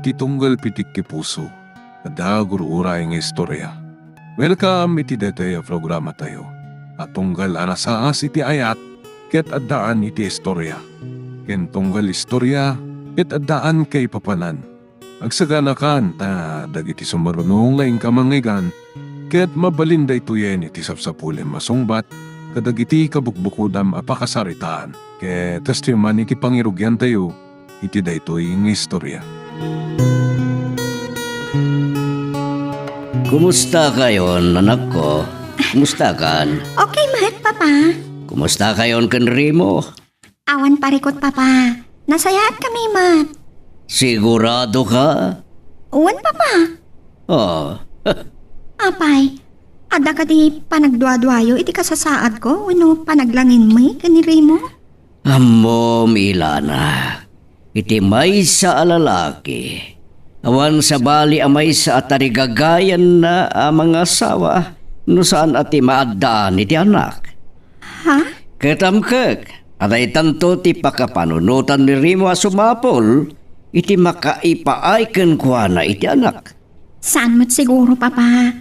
iti tunggal pitik ki puso. Ada guru-uray nga istorya. Welcome iti detay programa tayo. At tunggal anasaas iti ayat, ket addaan iti istorya. Ken tunggal istorya, ket addaan kay papanan. Agsaganakan ta dagiti sumarunong laing kamangigan, ket mabalinda ituyen iti sapsapulen masungbat, kadagiti kabukbukudam apakasaritaan. Ket testiman iti pangirugyan tayo, iti daytoy nga istorya. Kumusta kayon, anak ko? Kumusta kan? Okay, Mat, Papa. Kumusta kayon kan Rimo? Awan parikot, Papa. Nasayaan kami, Mat. Sigurado ka? Uwan, Papa. Oh, Apay, ada ka di panagdwa-dwayo iti kasasaad ko, wano panaglangin mo, kaniri mo? amo Milana. Iti may sa alalaki. Awan sa bali amay sa atarigagayan na mga asawa no saan ati maadaan iti anak. Ha? Katamkak, aday tanto ti pakapanunutan ni Rimo a sumapol, iti makaipaay ken kuana iti anak. Saan mo't siguro, Papa?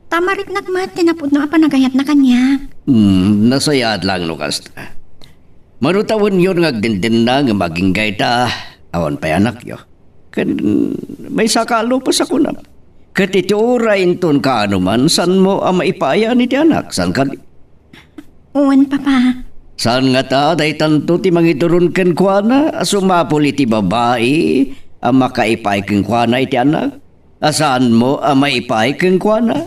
Tamarik nagmat, tinapod no apanagayat na kanya. Nasayad lang no kasta. Manutawon yun ngagdindin na nga maging gaita, awan pa'y anak yo. Kan may sakalo pa sa kunap. Katitiurain ton ka anuman, san mo ang maipaya ni ti anak? San ka? Uwan, Papa. San nga ta, day tanto ti mangituron ken kuana, sumapol iti babae, ang makaipay ken kuana iti anak? Asaan mo ang maipay ken kuana?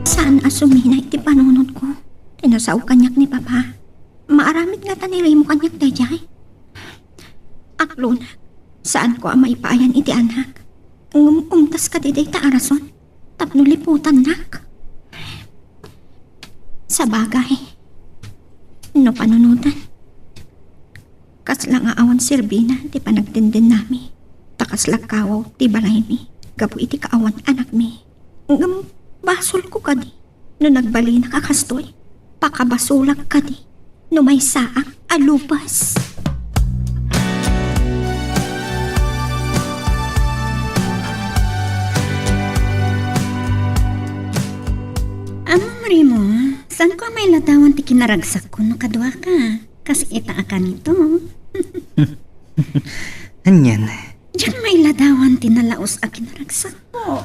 Saan asumina iti panunod ko? Inasaw kanyak ni Papa. Maaramid nga tanilay mo kanyak, Dejay. Aklon, saan ko ang maipayan iti anak? Umtas ka diday ta arason. Tapno liputan nak. Sa bagay, no panunutan. Kasla nga awan sirbina, ti panagtindin nami. Takas lakawaw, ti balay mi. Gapu iti kaawan anak mi. Basol ko kadi. No nagbali na kakastoy. Pakabasulak kadi. No may saak alupas. Rimo, saan ko may latawan ti kinaragsak ko no kadwa ka? Kasi itaaka nito. Anyan. Diyan may ladawan tinalaos a kinaragsak ko.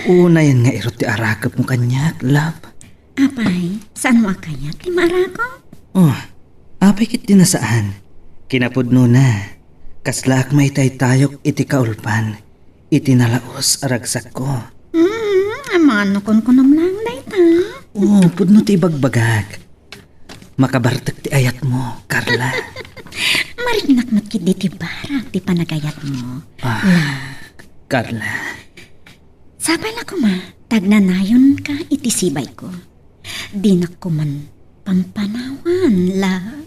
Una yan nga irot ti arakap mo kanyak, love. Apay, saan mo akayat ti marako? Apay kit dinasaan. Kinapudno na. Kaslak may taytayok iti kaulpan. Iti nalaos aragsak ko. Amano kon kunom lang dayta. Pudno ti ibagbagag. Makabartak ti ayat mo, Carla. Marignak matkit di ti barak ti panagayat mo. Carla. Sabay la ko ma, tagnanayon ka iti sibay ko. Dinak ko man pampanawan la.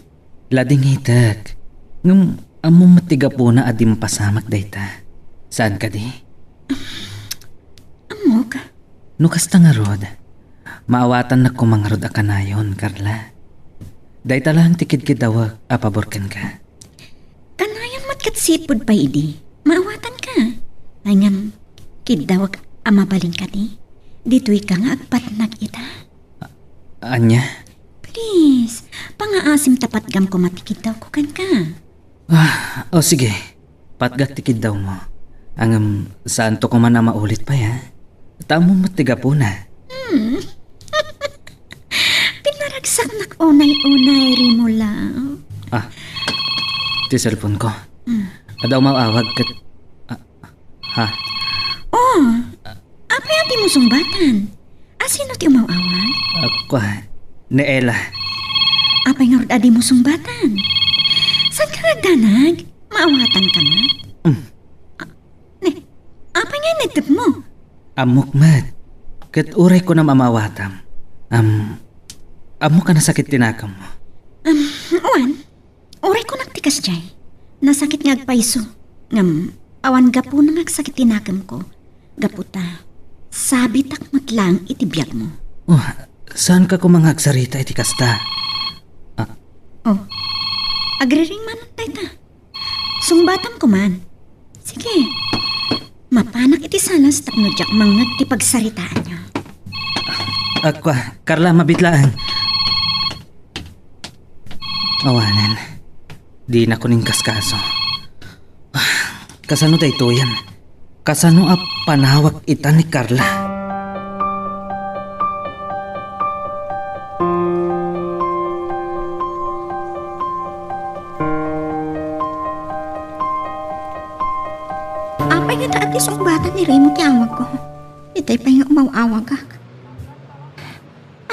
Lading hitak. Ngam amo matiga po na adim pasamak dayta. Saan ka di? Amok. Nukas nga rod. Maawatan na kumangarod akanayon, Carla. Dayta lang tikid kidawag apaborkan ka. Kanayon matkat sipod pa idi. Maawatan ka. Ngam kidawag amabaling ka di. Dito'y ka nga agpatnag ita. Anya? Please, pangaasim tapat gam ko matikid daw ko kan ka. Sige. Patgat tikid daw mo. Ang saan to ko man na maulit pa ya. Tamo matiga po na. Pinaragsak nak unay-unay Rimo lang. Ti cellphone ko. Adaw maawag kat... Apa yung ti musungbatan? Sino ti umawawag? Ako, ni Ella. Apa yung adi musungbatan? Saan ka nagdanag? Maawatan ka ma? Apa nga nagtip mo? Amukmat. Kat uray ko na mamawatam. Amo ka nasakit tinakam mo. Uwan, uray ko nagtikas jay. Nasakit nga agpaiso. Awan gapo na nagsakit tinakam ko. Gaputa, sabi takmat lang itibiyag mo. Oh, saan ka kumangagsarita iti kasta? Oh, agriring man ang tayta. Sungbatam ko man. Sige, mapanak iti salas tapno jak mangag ti pagsaritaan nyo. Carla, mabitlaan. Awanan. Di na kuning kaskaso. Kasano day to yan? Kasano a panawag ita ni Carla? Apay nga taati sungbatan ni Remo ti awag ko. Itay pa nga umawawag ka.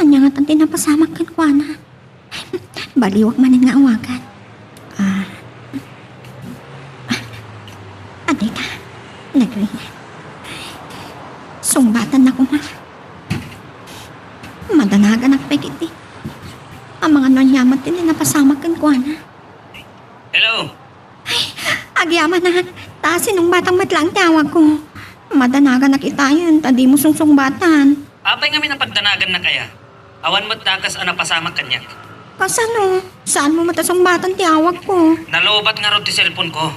Anya nga tanti napasamak kan kwa na. Baliwag manin nga awagan. Aday ka. Nagring. Sungbatan na ko ma. Madanagan ang pagiti. Ang mga nanyamat din napasamak kan kwa na. Hello? Agyaman na. Tasin nung batang matlang tawag ko. Madanagan na kita yan. Tadi mo sungbatan. Apay nga minapagdanagan na kaya. Awan mo't takas ana pasamak kanyak. Kasano? Saan mo matasong tiyawag ko? Nalobat nga ron ti cellphone ko.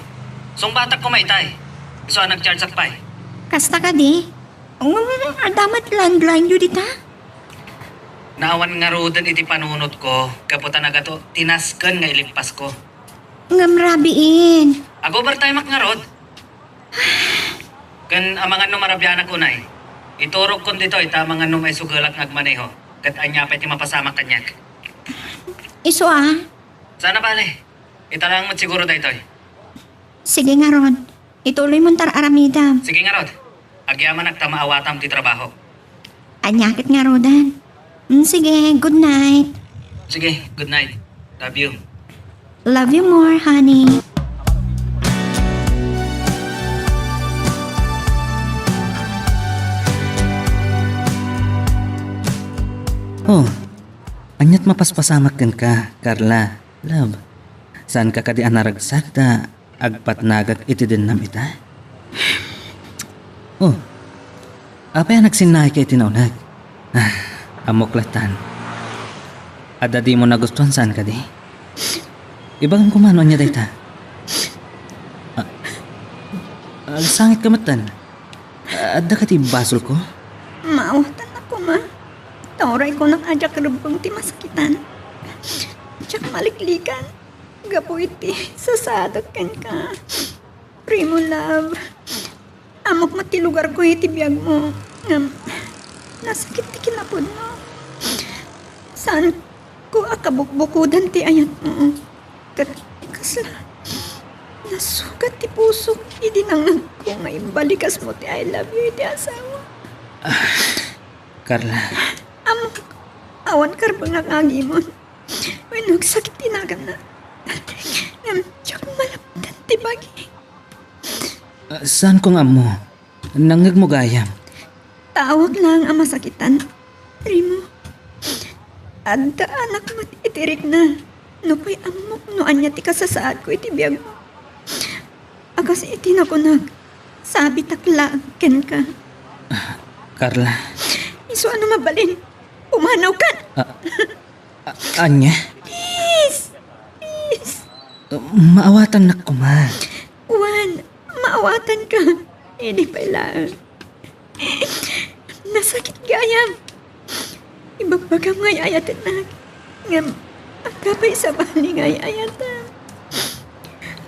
Sungbatak ko maitay. So nag-charge up pa eh. Kasta ka di? Adamat landline yun dita? Naawan nga rodan iti panunod ko. Kaputa na gato, tinaskan nga ilimpas ko. Ngamrabiin. Ako overtime nga rod. Kan amangan no marabyanak ko na eh. Iturog kon dito ita mga no may sugalak ngagmaneho. Kat anya pa iti mapasamak kanyak. Iso Sana bale. Italang mo siguro dito eh. Sige nga Rod. Ituloy mo tar aramidam. Sige nga rod. Agyaman nagtamaawatam ti trabaho. Anyakit nga Rodan. Sige, good night. Sige, good night. Love you. Love you more, honey. Oh, anyat mapaspasamak ka, Carla. Love, saan ka kadi anaragsak ta agpatnagag iti din nam ita? Oh, apa yan nagsinay kay tinaunag? Amoklatan. Ada di mo nagustuhan saan ka di? Ibang kumano niya dayta? Sangit kamatan. Ada ka ti basol ko? Maawatan ako, ma. Tauray ko ng adyak rubong ti masakitan. Tsak maliklikan. Gapo iti sasadak kan ka. Primo love. Amok mati lugar ko iti biyag mo. Nasakit ti kinapod mo. Saan ko akabukbukudan ti ayat mo. Kasla. Nasugat ti puso. Idinangag ko nga imbalikas mo ti I love you iti asawa. Carla. Amok, awan karbang nakagi mo. May nagsakit tinagan na. Tsak malapdan ti bagi. Saan kong amo? Nangag mo gayam. Tawag lang ang masakitan. Primo. Adda anak mo itirik na. No pa'y amok no anya ti kasasaad ko iti biyag mo. Akas iti na ko nag. Sabi takla ken ka. Carla. Iso ano mabalin? Umanaw ka! Anya? Please! Please! Maawatan na ko ma. Juan, maawatan ka. Hindi pala. Nasakit gayam. Ibagbaga ngay ayatan na. Ngam, agapay sa bali ngay ayatan.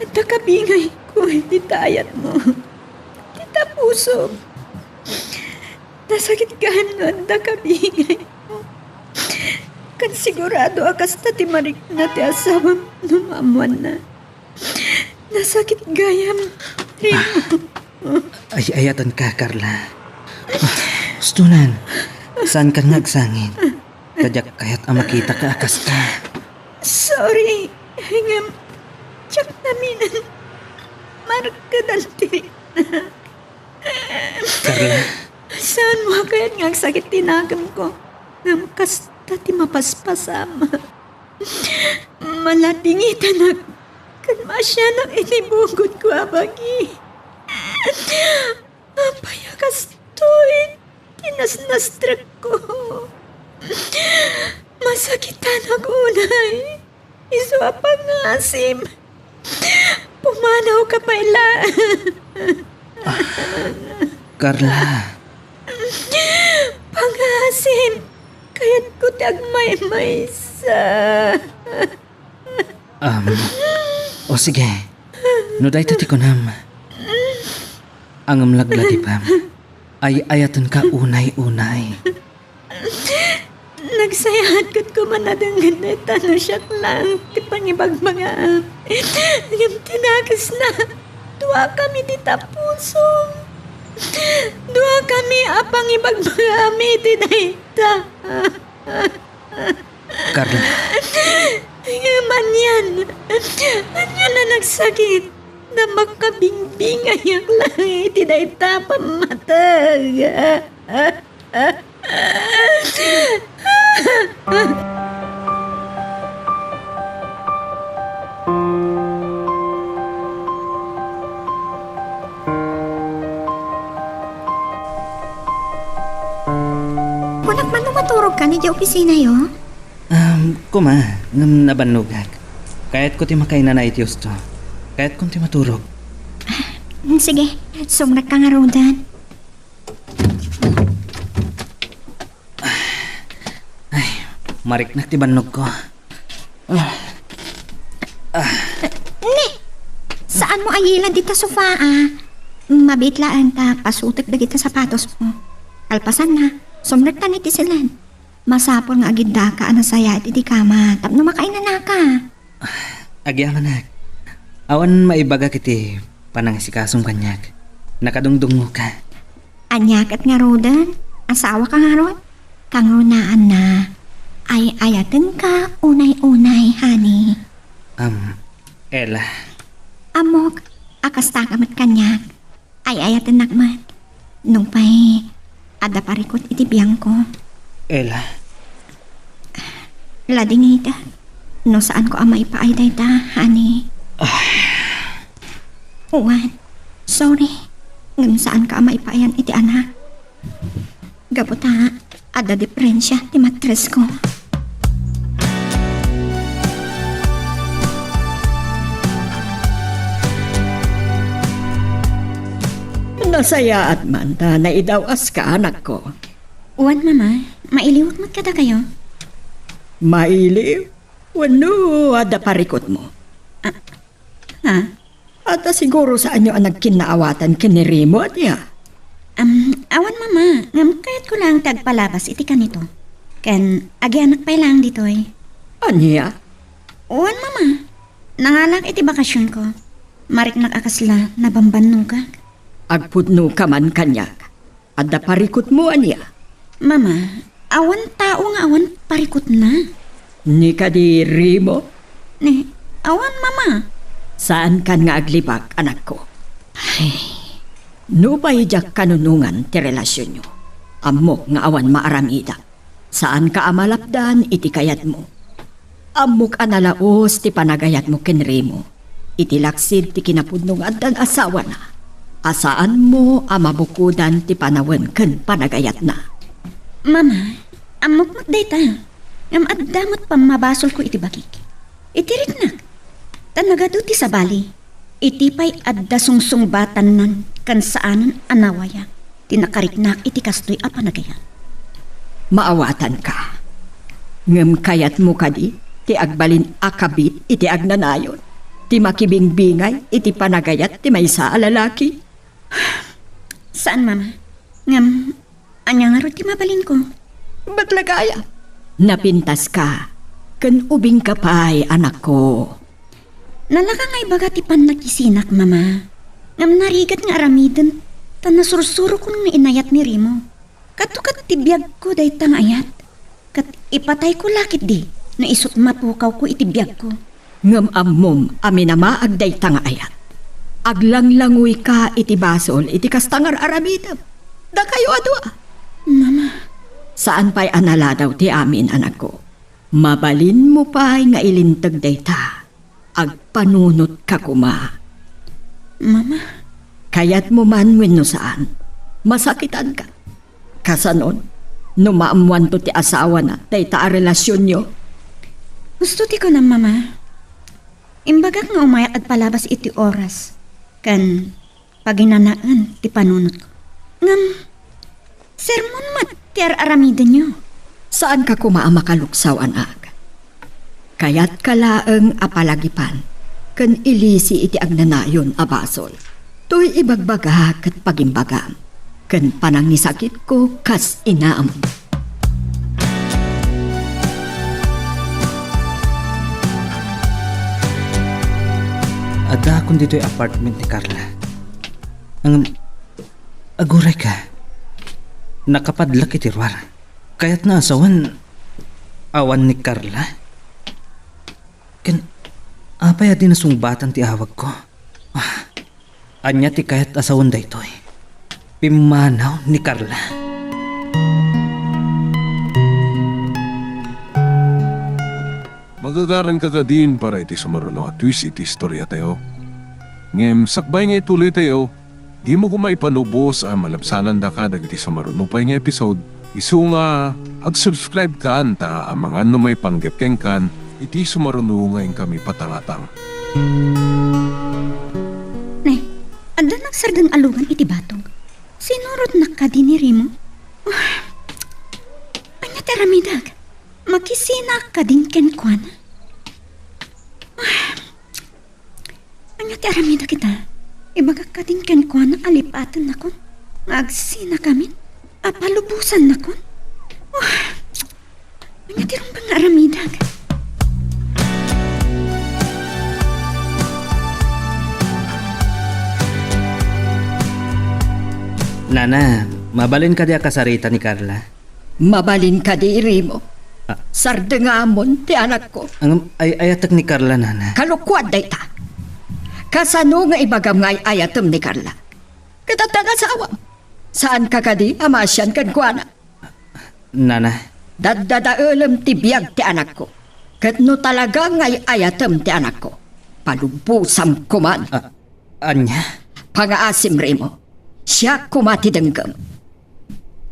At nakabingay ko, hindi tayat mo. Tita puso. Nasakit gano'n, nakabingay mo. Kan sigurado akas na timarik na ti asawa numamuan na. Nasakit gayam. Ay, ayatan ka, Carla. Stunan, saan ka nagsangin? Tadyak kaya't makita ka akas ka. Sorry. Hingam. Tsak naminan. Markadan tirik na. Carla. Saan mo kaya't nga sakit tinagam ko? Ngam kasta ti mapaspasama. Malatingitan na kan masya nang inibugod ko abagi. Apayakas to'y tinasnastrak ko. Masakitan ako unay. Isu apang asim. Pumanaw ka paila. Carla, Pangasim. Kaya't ko tagmay-may sa... o sige. No day tati ko nam. Ang amlaglagi pa. Ay ayatan ka unay-unay. Nagsayahad ko manadanggan na tano siya lang. Ti pangibagbaga. Yung tinagas na. Dua kami di tapusong. Dua kami apang ibagbaga mi tinayta. Carla, Ngaman yan. Anyo na nagsakit. Na makabingbingayak lang. Tinayta pamatag. Kunak man maturog ka ni di opisina yo? kuma, ngam nabanugag. Kahit ko ti makainan na itios to. Kahit kung ti maturog. Sige, sumrak ka nga rodan. Mariknak ti banog ko. Saan mo ayilan dito sofa Mabitlaan ta, pasutik na kita sapatos mo. Kalpasan na, sumrak ta ni tisilan. Masapol nga agida ka anasaya at iti kama, tapno makainan na ka. Agyaman nak. Awan maibaga kiti panangisikasong kanyak. Nakadungdungo ka. Anyak at nga rodan, asawa ka nga ron. Kang runaan na, ay ayatin ka unay-unay, honey. Ella. Amok, akasta kamat kanyak. Ay ayatin nakman. Nung pa'y ada parikot iti biyang ko. Ella. Lading ita. No saan ko ama ipaay dayta, honey. Juan, sorry. Ngam saan ka ama ipaayan iti anak. Gabuta, ada diferensya ti matres ko. Nasaya at man ta na idawas ka anak ko. Juan, mama, mailiwag mat kada kayo. Mailiw? Wano, ada parikot mo. Ha? At siguro sa anyo ang nagkinaawatan kinirimo at ya. Awan mama, ngam kahit ko lang tagpalabas iti kanito. Ken, agi anak pa'y lang dito eh. Anya? Uwan mama, nangalak iti bakasyon ko. Marik nakakasla na bambanong ka. Agpudno ka man kanyak. Ada parikot mo anya. Mama, awan tao nga awan parikot na. Ni ka di rimo? Ne, awan mama. Saan kan nga aglibak anak ko? No ba ijak kanunungan ti relasyon nyo? Amok nga awan maaramida. Saan ka amalapdan iti kayat mo? Amok analaos ti panagayat mo kenrimo. Iti laksid ti kinapudnong adan asawa na. Asaan mo amabukudan ti panawen ken panagayat na. Mama, amok mat dayta. Ngam addamot pamabasol ko iti bakik. Iti ritnak. Tanagado ti sabali. Iti pa'y adda sungsung-batan nan kan saanan anawaya. Tinakariknak iti kastoy a panagayat. Maawatan ka. Ngem kayat mo kadi, ti agbalin akabit iti agnanayon. Ti makibingbingay iti panagayat ti maysa a lalaki. Saan, mama? Ngam, anya nga ro ti mabalin ko. Ba't lagaya? Napintas ka. Ken ubing ka pa'y anak ko. Nalaka nga'y baga ti panakisinak, mama. Ngam narigat nga aramiden, tan nasursuro ko nung inayat ni Rimo. Katukat ti biyag ko day tang ayat. Kat ipatay ko lakit di, na isut mapukaw ko iti biyag ko. Ngem ammom aminamaag day tanga ayat. Aglanglangoy ka iti basol iti kastangar aramidam. Da kayo adwa. Mama, Saan pa'y anala daw ti amin anak ko? Mabalin mo pa'y nga ilintag day ta. Agpanunot ka kuma. mama, Kayat mo man wenno saan. Masakitan ka. Kasanon, No maamuan to ti asawa na, dayta a relasyon nyo. Gusto ti ko na, mama. Imbagak nga umayat at palabas iti oras. Kan paginanaan ti panunot ko. Ngam, sermon mat ti aramida nyo. Saan ka kumaa makaluksaw, anak? Kaya't kalaeng apalagipan, kan ilisi iti agnanayon a basol. Tuy ibagbaga kat pagimbagam, kan panang nisakit ko kas inaam. Ada akong dito yung apartment ni Carla. Ang aguray ka. Nakapadlak iti ruwar. Kaya't naasawan awan ni Carla. Kan apay adi nasungbatan ti awag ko. Anya ti kaya't asawan daytoy. Pimanaw ni Carla. Magagaran ka din para iti sumaruno at twist iti istorya tayo. Ngem, sakbay nga ituloy tayo, di mo kumaipanubos ang malabsanan da ka dagiti sumaruno pa nga episode. Isu nga, ag-subscribe ka anta ang mga may panggepkeng kan, iti sumaruno ngayon kami patangatang. Nay, ada nagsardang alugan iti batong. Sinurot na ka diniri mo? Anya teramidag, makisina ka din kenkwan. Anya teramidag kita, ibagak ka din kenkwan alipatan na kon. Agsina kami, apalubusan na kon. Anya tirong bang aramidag. Nana, mabalin ka di akasarita ni Carla. Mabalin ka di mo. Sardengamon ti anak ko. Ang ayatak ni Carla, Nana. Kalukwad dayta. Kasano nga ibagam nga ayatem ni Carla? Katatang asawa. Saan ka kadi amasyan kan kuana? Nana, Daddadaelam ti biyag ti anak ko. Kat no talaga nga ayatem ti anak ko. Palubusam kuman. anya? Pangaasim rimo. Siya kumati denggam.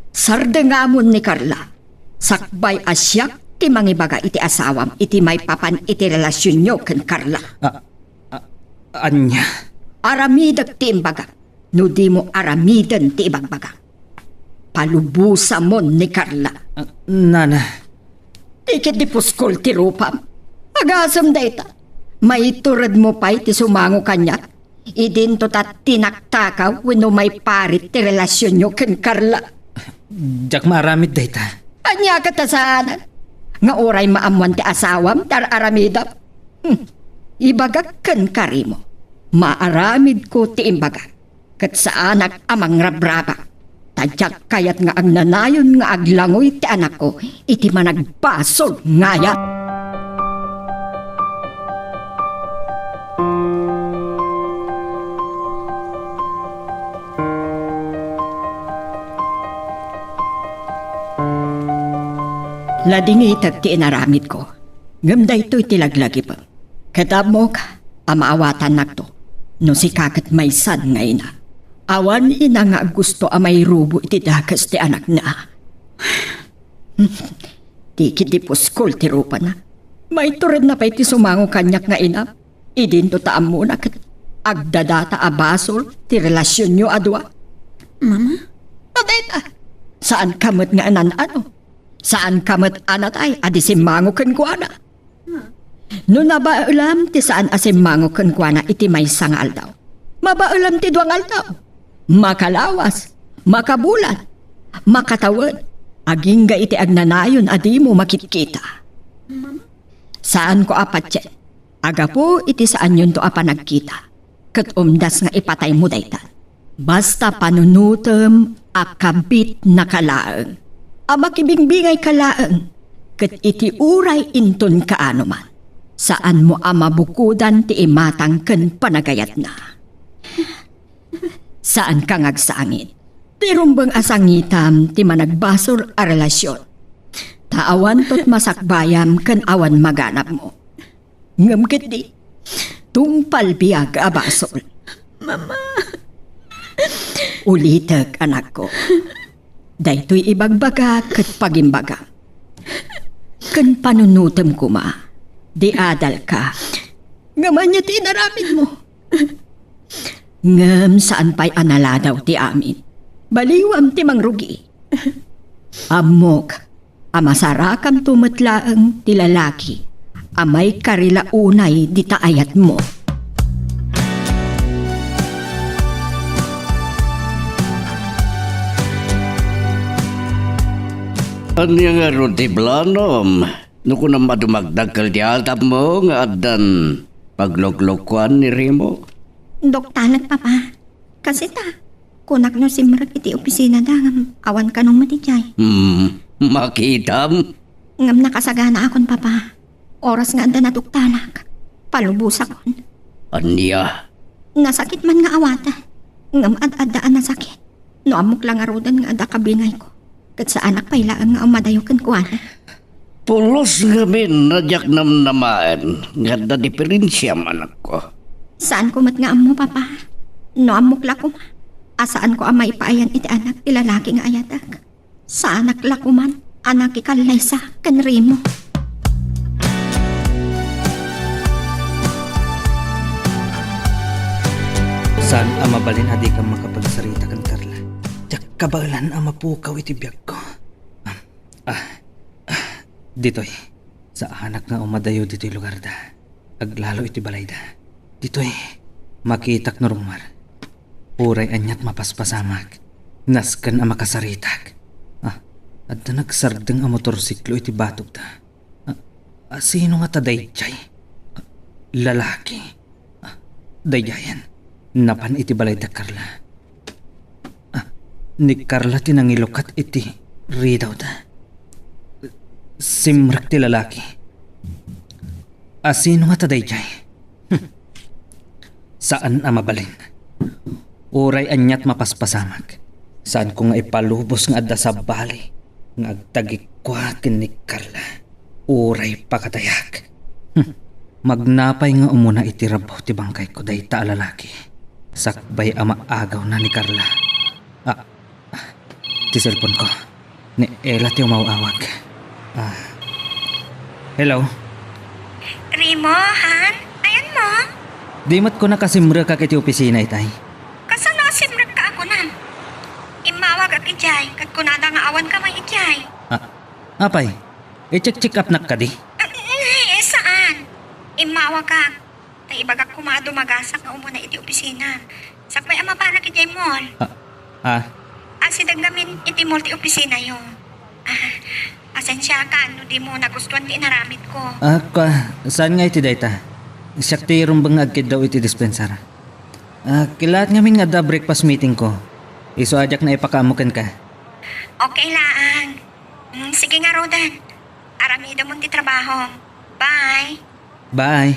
Sardengamon ni Carla. Sakbay asyak ti mangibaga iti asawam iti may papan iti relasyon nyo ken Carla. Anya? Aramidag ti imbaga. No di mo aramidan ti ibagbaga. Palubusa mo ni Carla. Nana, Ikit di puskol ti rupam. Agasam dayta. May turad mo pa'y ti sumango kanyak. Idin to tat tinaktakaw wano may parit ti relasyon nyo ken Carla. jak maaramid dayta. Anya katasaanan. Nga oray maamuan ti asawam tar aramidap. Ibagak ken karimo. Maaramid ko ti imbaga. Kat sa anak amang rabraba. Tadyak kayat nga ang nanayon nga aglangoy ti anak ko. Iti managbasol ngaya. Ladingitag ti inaramid ko. Ngamday to'y tilaglagi pa. Katabmok, amaawatan nakto. No si kakat may san ngay na. Awan ina nga gusto amay rubo iti dakas ti anak na. Tikit di puskol ti rupa na. May tured na pa'y ti sumango kanyak nga ina. Idin to taam mo na kat agdadata abasol ti relasyon nyo adwa. Mama? Adeta, saan kamot nga anan-ano? Saan kamot anatay adisimango ken kuana? No nabaulam ti saan asimango ken kuana iti may sangal daw. Mabaulam ti duangal daw. Makalawas, makabulan, makatawad. Agingga iti agnanayon adi mo makitkita. Saan ko apat yan? Aga po iti saan yun to apa nagkita. Kat umdas nga ipatay mo daytan. Basta panunutem akabit na kalaeng. Amakibingbingay kalaeng. Kat iti uray inton kaano man. Saan mo amabukudan ti imatang ken panagayat na. Saan ka ngagsangit? Ti rumbang asangitam ti managbasol a relasyon. Taawan tot masakbayam ken awan maganap mo. Ngamkit di, tungpal biyag a basol. Mama. Ulitag anak ko. Daytoy ibagbaga ket pagimbaga. Ken panunutem ko ma, di adal ka. Ngaman niya tinaramid mo. Ngam saan pa'y anala daw ti amin. Baliwam ti mangrugi. Amok, amasarakam tumatlaang ti lalaki. Amay karilaunay di taayat mo. Ano nga ron ti planom? Nuko na madumagdag kal di atap mo nga adan pagloglokuan ni Remo. Doktalag, papa. Kasi kunak no simrag iti opisina da ngam awan kanong matijay. Makitam? Ngam nakasagana akon, papa. Oras nga anda na doktalag. Palubos akon. Anya? Nasakit man nga awatan. Ngam ad-adaan na sakit. No amok lang arudan nga ada kabingay ko. Kat sa anak pailaan nga umadayokan ko ana. Pulos nga min nadyak namnamaan nga da diferensya manak ko. Saan ko mat nga amo, papa? No amok la ko ma. Asaan ko amay paayan iti anak ti lalaki nga ayadak. Sa anak la ko man, anak ikalay sa kanrimo. Saan ang mabalin adi ka makapagsarita kan Carla? Tiyak kabalan ang mapukaw iti biyag ko. Ditoy, sa anak nga umadayo dito'y lugar da. Aglalo iti balay da. Ditoy, makitak no rumar. Uray anyat mapaspasamak. Naskan ang makasaritak. At na nagsardeng ang motorsiklo iti batok da. Sino nga taday jay? Lalaki. Dayayan. Napan iti balay da Carla. Ni Carla tinangilokat iti ridaw da. Simrak ti lalaki. Sino nga taday jay? Saan ang mabalin? Uray anyat mapaspasamak. Saan ko nga ipalubos nga adda sa bali. Nga agtagikwakin ni Carla. Uray pakatayak. Magnapay nga umuna itirabaw ti bangkay ko day ta lalaki. Sakbay ama agaw na ni Carla. Ti cellphone ko. Ni Ella ti umawawag. Hello? Rimo, Han? Ayan mo? Di mat ko nakasimra ka kiti opisina itay. Kasan nakasimrag ka ako nan? Imawag at ijay, kat kunada nga awan ka may ijay. Apay, i-check up nak ka di? Saan? Imawag ka. Tay ibagak kumado magasak nga umuna iti opisina. Sakbay ama para kijay mall. Asidag gamin iti mall ti opisina yung. Asensya ka, no di mo nagustuhan ti naramit ko. Saan nga iti dayta? Siyak ti rumbang agkid daw iti dispensar. Kilaat nga min nga da breakfast meeting ko. Iso ajak na ipakamukan ka. Okay lang. Sige nga, Rodan. Aramida mo ti trabaho. Bye. Bye.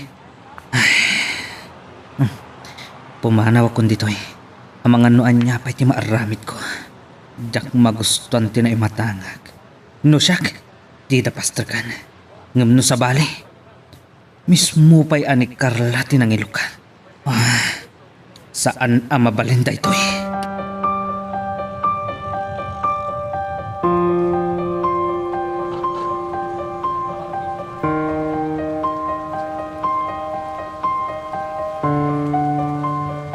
Pumanaw akong dito eh. Ang mga nuan niya pa iti maaramid ko. Jak magustuhan ti na imatangag. No siyak, di dapastrakan. Ngam no sa bali. Mismo pa'y ani Carla tinangiluka. Saan ang mabalinda ito eh?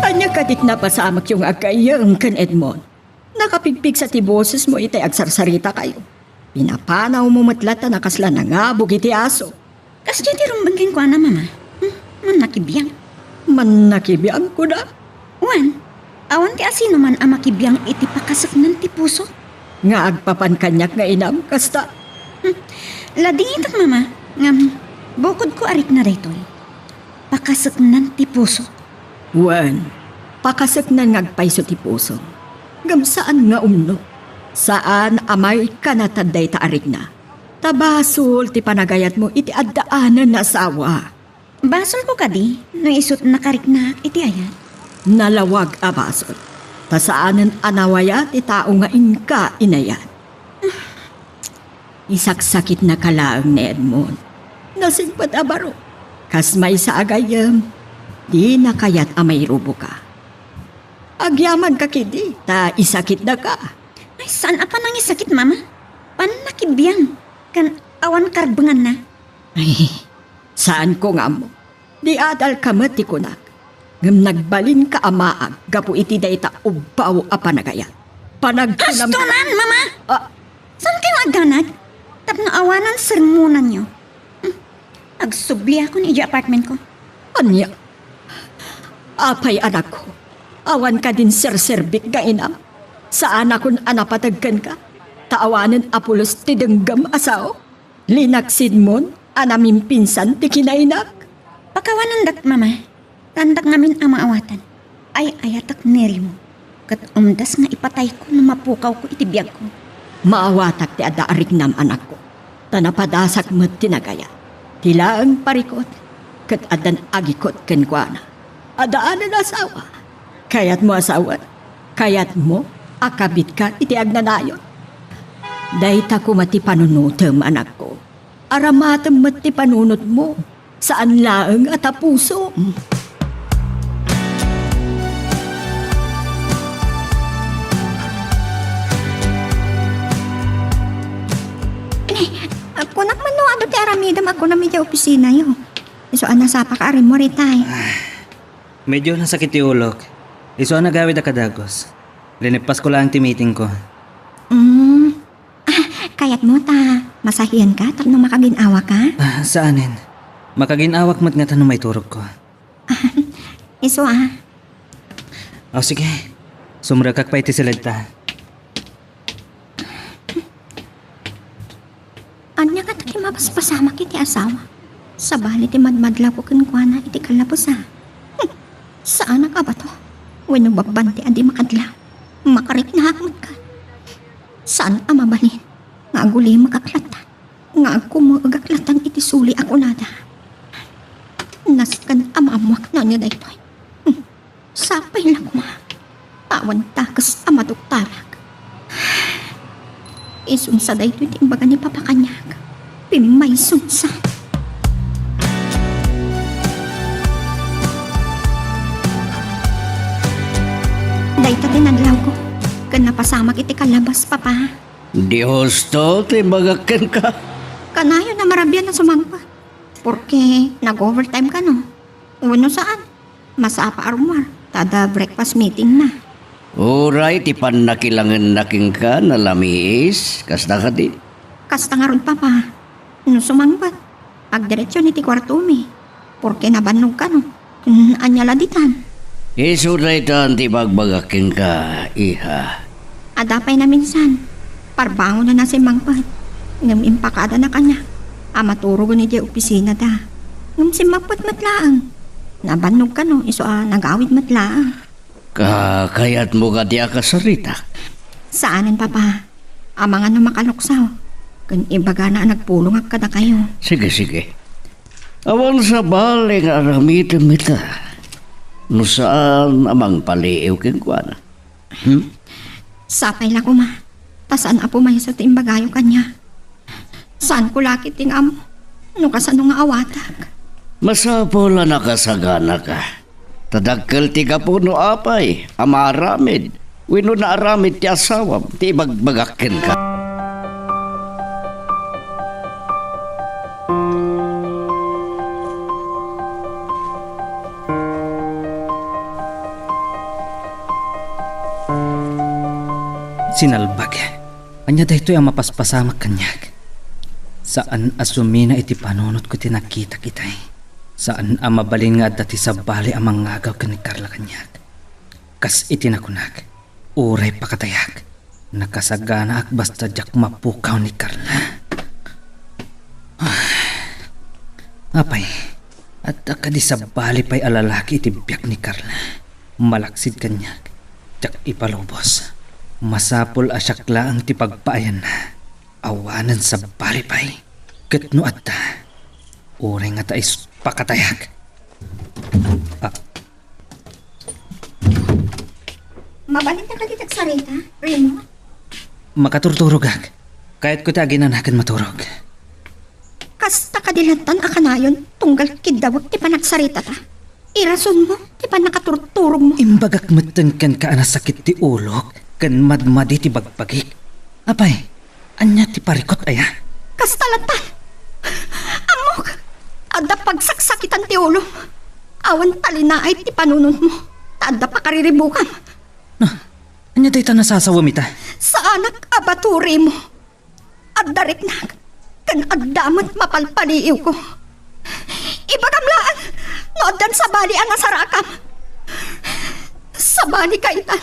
Anya kadit na pasamak yung agayang kan Edmond. Nakapigpig sa tiboses mo itay agsarsarita kayo. Pinapanaw mo matlata na kasla na nga bugiti aso. Kas di rumbangin ko na, mama. Manakibiyang. Manakibiyang ko na. Wan, awan ti asino man ang makibiyang iti pakasak ng ti puso. Nga agpapan kanyak nga inam kasta. Lading itak, mama. Ngam, bukod ko arik na rito. Pakasak ng ti puso. Wan, pakasak na ngagpaiso ti puso. Ngam saan nga umno? Saan amay kanataday ta arik na? Tabasol ti panagayat mo iti addaanan na asawa. Basol ko kadi, no isut nakarik na iti ayan. Nalawag a basol. Tasaanan anawayat ti tao nga inka inayan. Isaksakit na kalaang ni Edmond. Nasigpat abaro. Kas may sa agayam, di nakayat amay rubo ka. Agyaman ka kidi, ta isakit na ka. Ay, Saan apa nangis sakit, Mama? Panakibiyang. Kan awan karbengan na. Ay, saan ko nga mo? Di adal ka mati ko nak. Ngam nagbalin ka amaag, gapu iti dayta ubaw a panagayat. Panagkunam... Astonan, Mama! Ah, Saan kayo agdanag? Tapno awanan sermonan nyo. Nagsubli ako ni apartment ko. anya? Apay anak ko. Awan ka din serserbik nga inam. Saan akong anapatagkan ka? Taawanan apulos ti denggam asaw. Linaksid mon, anaming pinsan ti kinainak. Pakawanan dak, Mama. Tandak namin ang maawatan. Ay ayatak neri mo. Kat umdas nga ipatay ko na mapukaw ko itibiyag ko. Maawatak ti adaarig nam anak ko. Tanapadasak mo't tinagaya. Tilaang parikot. Kat adan agikot kenkwana. Adaanan asawa. Kayat mo asawa. Kayat mo akabit ka iti agnanayon. Dahita ko mati panunutem anak ko. Aramatem mati panunot mo. Saan laeng at puso. Ako nakmano ano ti aramidam ako na medya opisina yo. So anasapa ka arin mo ritay. Medyo nasakit yung ulok. Iso ang nagawid na kadagos. Linipas ko lang ti meeting ko. Kayat mo ta. Masahiyan ka tapno makaginawa ka. Saanin? Makaginawak mo't nga tanong may turog ko. Iso O sige, sumragak pa iti silagta. Anya ka taki mapaspasama kiti asawa. Sa bali ti madmadla ko kenkwana iti kalapos Saan ka ba to? Wano babanti adi makadla. Makarik na hakmat ka. Saan ka mabalin? Nga aguli makaklatan. Nga ako magaklatan iti suli ako nada. Naskan amamuak na niya daytoy. Sapay lang ma. Tawan takas amaduktarak. Isunsa daytoy ti imbaga ni papakanyag. Pimay sunsa. Dayto tinadlaw ko. Kan napasama kiti kalabas, papa. Di husto, tibagakin ka. Kanayo na marabyan na sumangpa. Porque nag-overtime ka, no? Uno saan? Masapa arumar. Tada breakfast meeting na. Uray, tipan nakilangan naking ka na lamiis. Kasta ka di. Kasta nga ron, papa. No sumangpat. Agdiretso ni ti kwartumi. Porque nabanog ka, no? Anyala ditan. Isuray tan tibagbagakin ka, iha. Adapay na minsan. Parbango na si mangpat. Ngam impakada na kanya. Amaturo ko ni di opisina da. Ngam si mangpat matlaang. Nabanog ka, no? Iso nagawid matlaang. Kayat mo ka di akasarita. Saanin, papa? Amang ano makaluksaw. Kan ibaga na nagpulong ak kada kayo. Sige. Awan sa bali nga aramitin mita. No saan amang paliiw king kuana. Sapay lang ko, ma. Tasaan apo may sa timbagayo kanya. Saan ko lakit ting amo? No kasano nga awatak? Masapola nakasagana ka. Tadagkel ti kapuno apay, amaramid. Wino na aramid ti asawam, ti bagbagakin ka. Sinalbag. Anya daytoy ang mapaspasamak kanyag. Saan asumina iti panunot ko tinakita kitay. Saan ang mabalin nga dati sa bali ang mangagaw ka ni Carla kanyag. Kas itinakunag. Uray pakatayag. Nakasagana ak basta jak mapukaw ni Carla. Apay. At akadi sa bali pa'y alalaki iti biyak ni Carla. Malaksid kanyag. Jak ipalubos. Masapol asyakla ang tipagpaayan na. Awanan sa balipay. Katno atta. Uray nga tais pakatayag. Mabalin na kalitag sarita, Remo. Makaturturog ag. Kahit ko taginanakan maturog. Kasta kadilatan akanayon, tunggal kidawag ti panagsarita ta. Irason mo, ti panakaturturog mo. Imbagak matan kan ka anasakit ti ulok. Kan madmadi ti bagpagik. Apay, anya ti parikot aya? Kastalatan! Amok! Adda pagsaksakitan ti ulo. Awan talinaay ti panunon mo. Adda pa kariribukan. Anya day ta nasasawamita? Sa anak abaturi mo. Adda riknag. Kan addamat mapalpaliiw ko. Ibagamlaan! Nodan sa bali ang asarakam. Sa bali kaitan.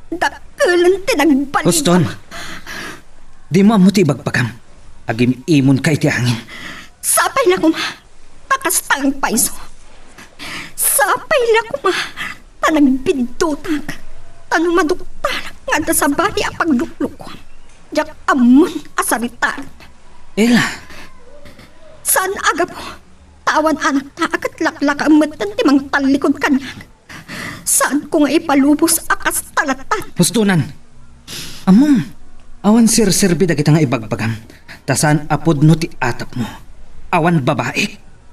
Dakulan tinagbalik. Huston, di mo amo ti ibagpakam. Agim imon ka iti hangin. Sapay na kuma. Takastang paiso. Sapay na kuma. Tanagbidutag. Tanumaduktanak nga sa bali ang pagluklukwan. Diyak amon asaritan. Ela, Saan aga po? Tawan anak ta akat laklak ang matan timang talikod kanyang. Saan ko nga ipalubos akas talatan? hustunan. Amom, awan sir-serbi da kita nga ibagbagam. Tasan apod no ti atap mo. Awan babae.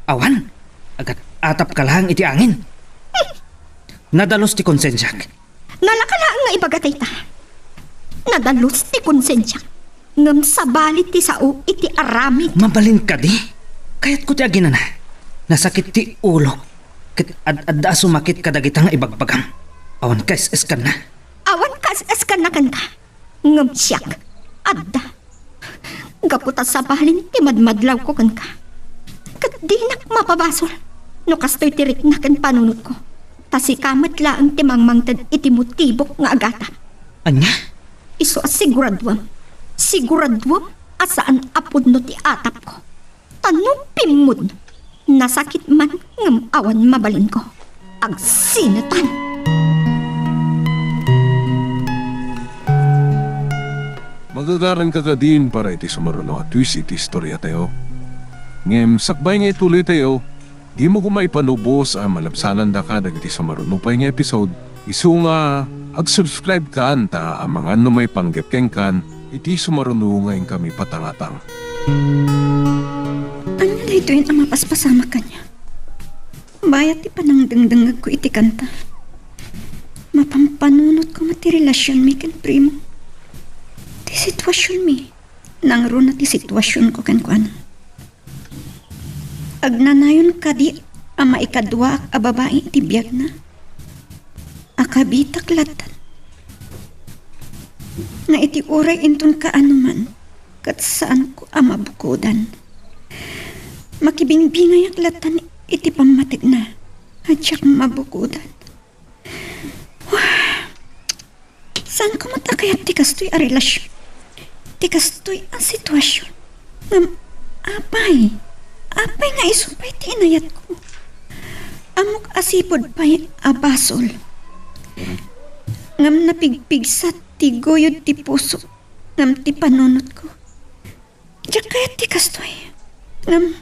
Awan. Agat atap ka lang iti angin. Nadalos ti konsensyak. Nalakalaan nga ibagatay ta. Nadalos ti konsensya. Ngam sa balit ti sao iti aramid. Mabalin ka di. Kayat ko ti agina na. Nasakit ti ulo. Ket ad-adda sumakit ka dagita nga ibagbagam. Awan kas eskan na. Awan kas eskanakan ka. Ngam siyak. Adda. Gaputa sa balin ti madmadlaw ko kan ka. Kat di nak mapabasol. No kastoy tirik na kan panunot ko. Tasikamat laang timangmangtad iti mutibok nga agata. Anya? Iso asiguradwam. Siguradwam asaan apod no ti atap ko. Tanong pimod. Nasakit man ngam awan mabalin ko. Agsinatan. Magagaran ka ka din para iti sumaruno at twist iti istorya tayo. Ngem, sakbay nga ituloy tayo, di mo kumaipanubos ang malabsanan da ka dagiti sumaruno pa nga episode. Isu nga, ag-subscribe ka anta ang mga ano may panggepkeng kan, iti sumaruno ngayon kami patangatang. Ano na ito yun ang mapaspasama kanya? Bayat ti panangdangdangag ko iti kanta. Mapampanunot ko mati relasyon mi ken primo. Ti sitwasyon mi. Nangro na ti sitwasyon ko ken kuan. Agnanayon ka di ang maikadwa ak a babae iti biyag na. Akabitak latan. Nga iti uray inton ka anuman. Kat saan ko ang mabukodan. Makibingbingay ak latan iti pamatik na. Hadyak mabukodan. Wah! Saan ko matakayat ti kastoy a relasyon? Ti kastoy ang sitwasyon. Ngam, apay nga isupay ti inayat ko. Amok asipod pa'y abasol. Ngam napigpigsa ti goyod ti puso. Ngam ti panunot ko. Diyak kaya ti kastoy. Ngam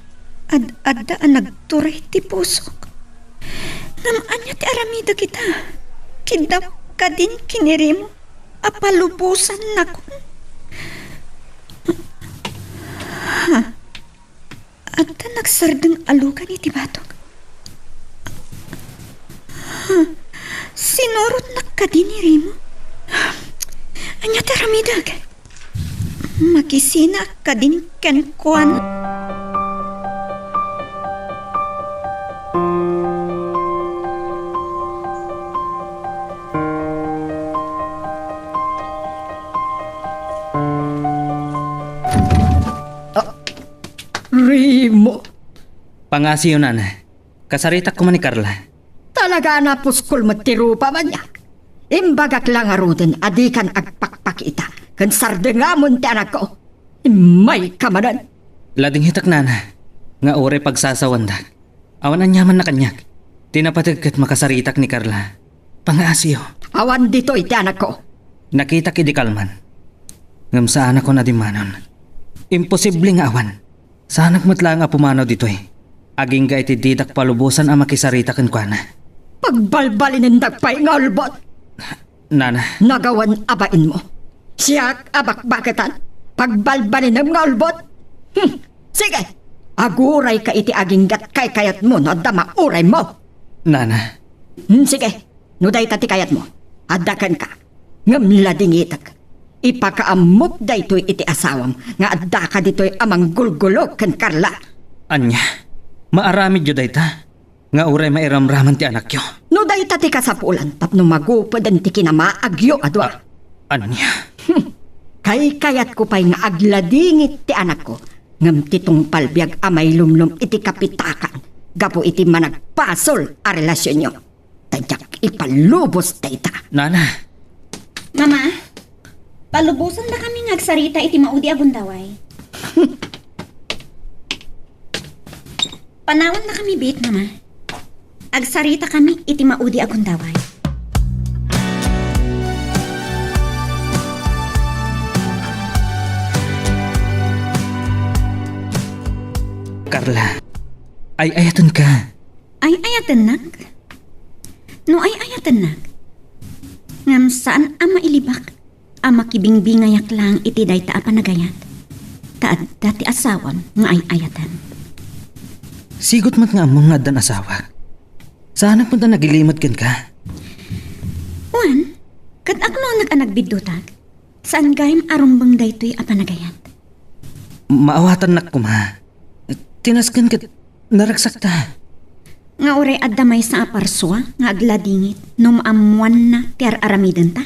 ad-adda ang nagturay ti puso ko. Ngam anya ti aramida kita. Kidap ka din kinirimo. Apalubusan na ko. Ha? Adda nagsardeng alugan iti batok. Sinurot na kadiniri mo. Anya taramidag. Makisina kadin ken kuan. Rimo, Pangasiyo na na. Kasaritak ko man ni Carla. talaga na puskol matiro pa man niya. Imbagak lang arutin, adikan agpakpakita. Kan sardengamon ti anak ko. May kamanan. Lading hitak na na. Nga ore pagsasawanda. Awan ang yaman na kanyak. Tinapatagkat makasaritak ni Carla. Pangasiyo. Awan dito iti anak ko. Nakita ki di kalman. Ngam sa anak ko na di manon. Imposible nga awan. Sa anak mo't lang nga pumanaw dito eh. Aging ga iti didak palubusan ang makisarita kan kwa na. Pagbalbalin ng dagpay nga ulbot. Nana, Nagawan abain mo. Siyak abakbakatan. Pagbalbalin ng nga ulbot. Sige. Aguray ka iti aginggat kay kayat mo no dama uray mo. Nana, Sige. Nuday tati kayat mo. Adakan ka. Ngamlading itak. ipakaamok daytoy iti asawam nga adda ka ditoy amang gulgulog ken Carla. Anya, maaramid yo dayta. Nga uray mairamraman ti anak yo. No dayta ti kasapulan tapno magupod ti kinamaagyo adwa. Anya, Kay kayat ko pa'y nga agladingit ti anak ko. Ngam titong palbiag amay lumlum iti kapitakan. Gapo iti managpasol a relasyon nyo. Tadyak ipalubos dayta. nana, Mama, palubusan na kami ngagsarita iti maudi agundaway. Panawon na kami bit, Mama. Agsarita kami iti maudi agundaway. Carla, ay ayatan ka. Ay ayatan nag? No ay ayatan nag? Ngam saan ang mailibak? Ang makibingbingayak lang iti dayta a panagayat. Taad dati asawam nga ay ayatan. Sigot mat nga among nga dan asawa. Saan punta nagilimod ken ka? Juan, kat akno nag-anag bidutag. Saan gayam arumbang daytoy a panagayat? Maawatan nak kuma. Tinaskan kat naragsak ta. Nga uray addamay sa aparswa nga agladingit no maamuan na tiar aramiden ta.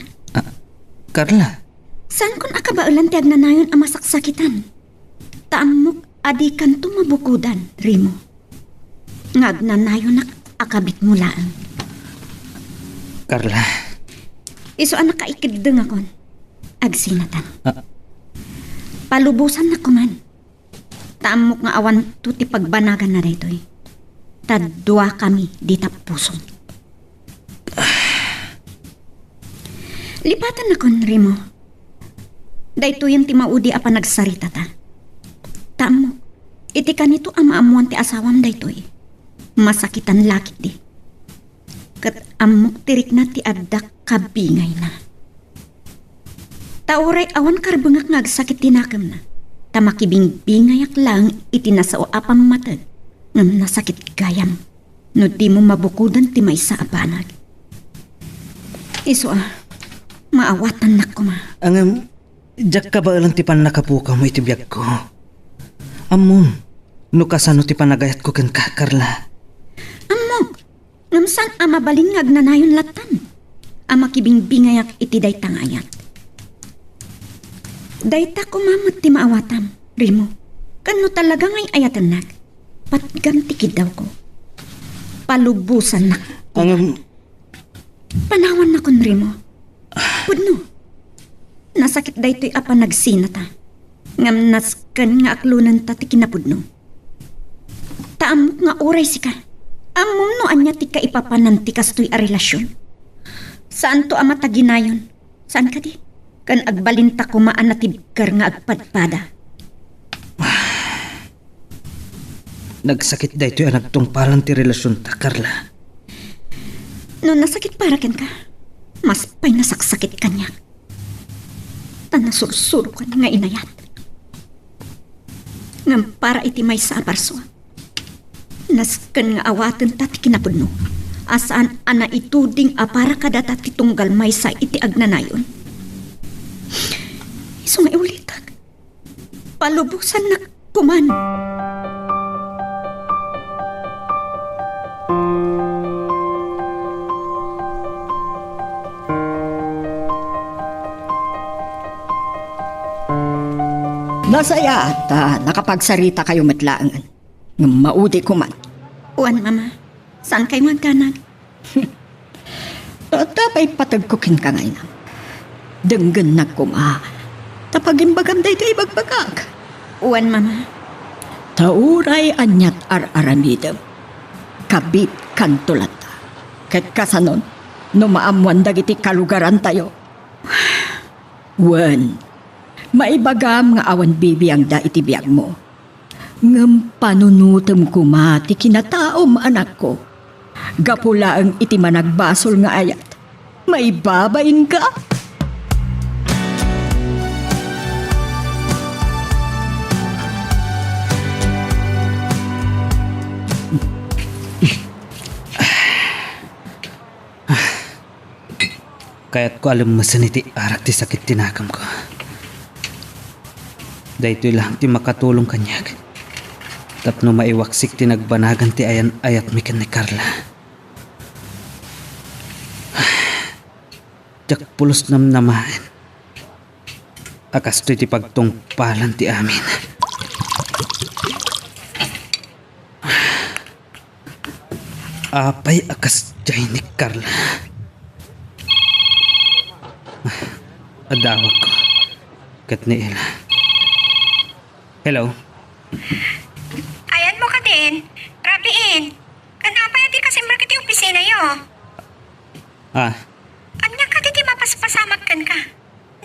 Carla, Saan kun akabaulan ti agnanayon ang masaksakitan? Taamok adi kanto mabukudan, Rimo. Nga agnanayon nak akabit mo laan. Carla, Iso anak kaikideng akon. Agsinatan. Ah. Palubusan na kuman. Taamok nga awan to ti pagbanagan na daytoy. Tadwa kami di tapusong. Lipatan na kon, Rimo. Daytoy yung ti maudi apa nagsarita ta. Taamok, iti kanito ang maamuan ti asawam daytoy. Masakitan lakit di. Kat amok tirik na ti addak kabingay na. Tauray awan karbengak ngagsakit tinakam na. Tamakibing-bingayak lang itinasao apang matag. Ngam nasakit gayam. No di mo mabukudan ti may sa abanag. Iso maawatan na ko ma. ang jak ka ba lang ti pan nakapuka mo iti biyag ko? Amon, no kasano ti panagayat ko ken ka, Carla. Amok, ngam saan amabalin nga agnanayon latan. Amakibing-bingayak iti daytang ayat. Dayta ko mamot ti maawatam, Rimo. Kano talaga ngay ayatan nak? Patgantikid daw ko. Palubusan nak. Ang Panawan na kon, Rimo. Pudno. Nasakit daytoy apa nagsinata. Ngam naskan nga aklunan ta ti kinapudno. Taamok nga oray sika. Amom no anya ti kaipapanan ti kastoy a relasyon. Saan to ama taginayon? Saan ka di? Kan agbalinta ko maanatibkar nga agpadpada. nagsakit dayto ang nagtungpalan ti relasyon ta, Carla. No nasakit para ken ka, mas pay nasaksakit kanya. Tanasursuro ka nga inayat. Ngam para iti may sa aparswa. Naskan nga awaten ta ti kinapudno. Asaan ana ituding a para kadata ti tunggal may sa iti agnanayon. Iso nga iulitag. Palubusan na kuman. Nasaya at nakapagsarita kayo matlaangan. Ng maudi ko man. Uwan, Mama. Saan kayo magkanag? Tapay patagkukin ka ngayon. Denggan na kuma. Tapagimbagam da ito ibagbagag. Uwan, Mama. Tauray anyat ar-aramidam. Kabit kantulata. Ket kasanon, no maamuan dagiti kalugaran tayo. Wen, maibagam nga awan bibiyang da iti biyag mo. Ngam panunutem kuma ti kinataom anak ko. Gapula ang iti managbasol nga ayat. Maibabain ka? Kaya't ko alam masaniti arak ti sakit tinakam ko. Dahito lang ti makatulong kanyag. Tapno maiwaksik ti nagbanagan ti ayan ayat mi ken ni Carla. Jak pulos namnamahan. Akas to'y ti pagtungpalan ti amin. Apay akas jay ni Carla. Adawag ko. Kat ni Ella. Hello? Ayan mo ka din. Rabiin. Kanapa yan di kasi market yung opisina yo. Ah, Anya ka di mapaspasamak kan ka.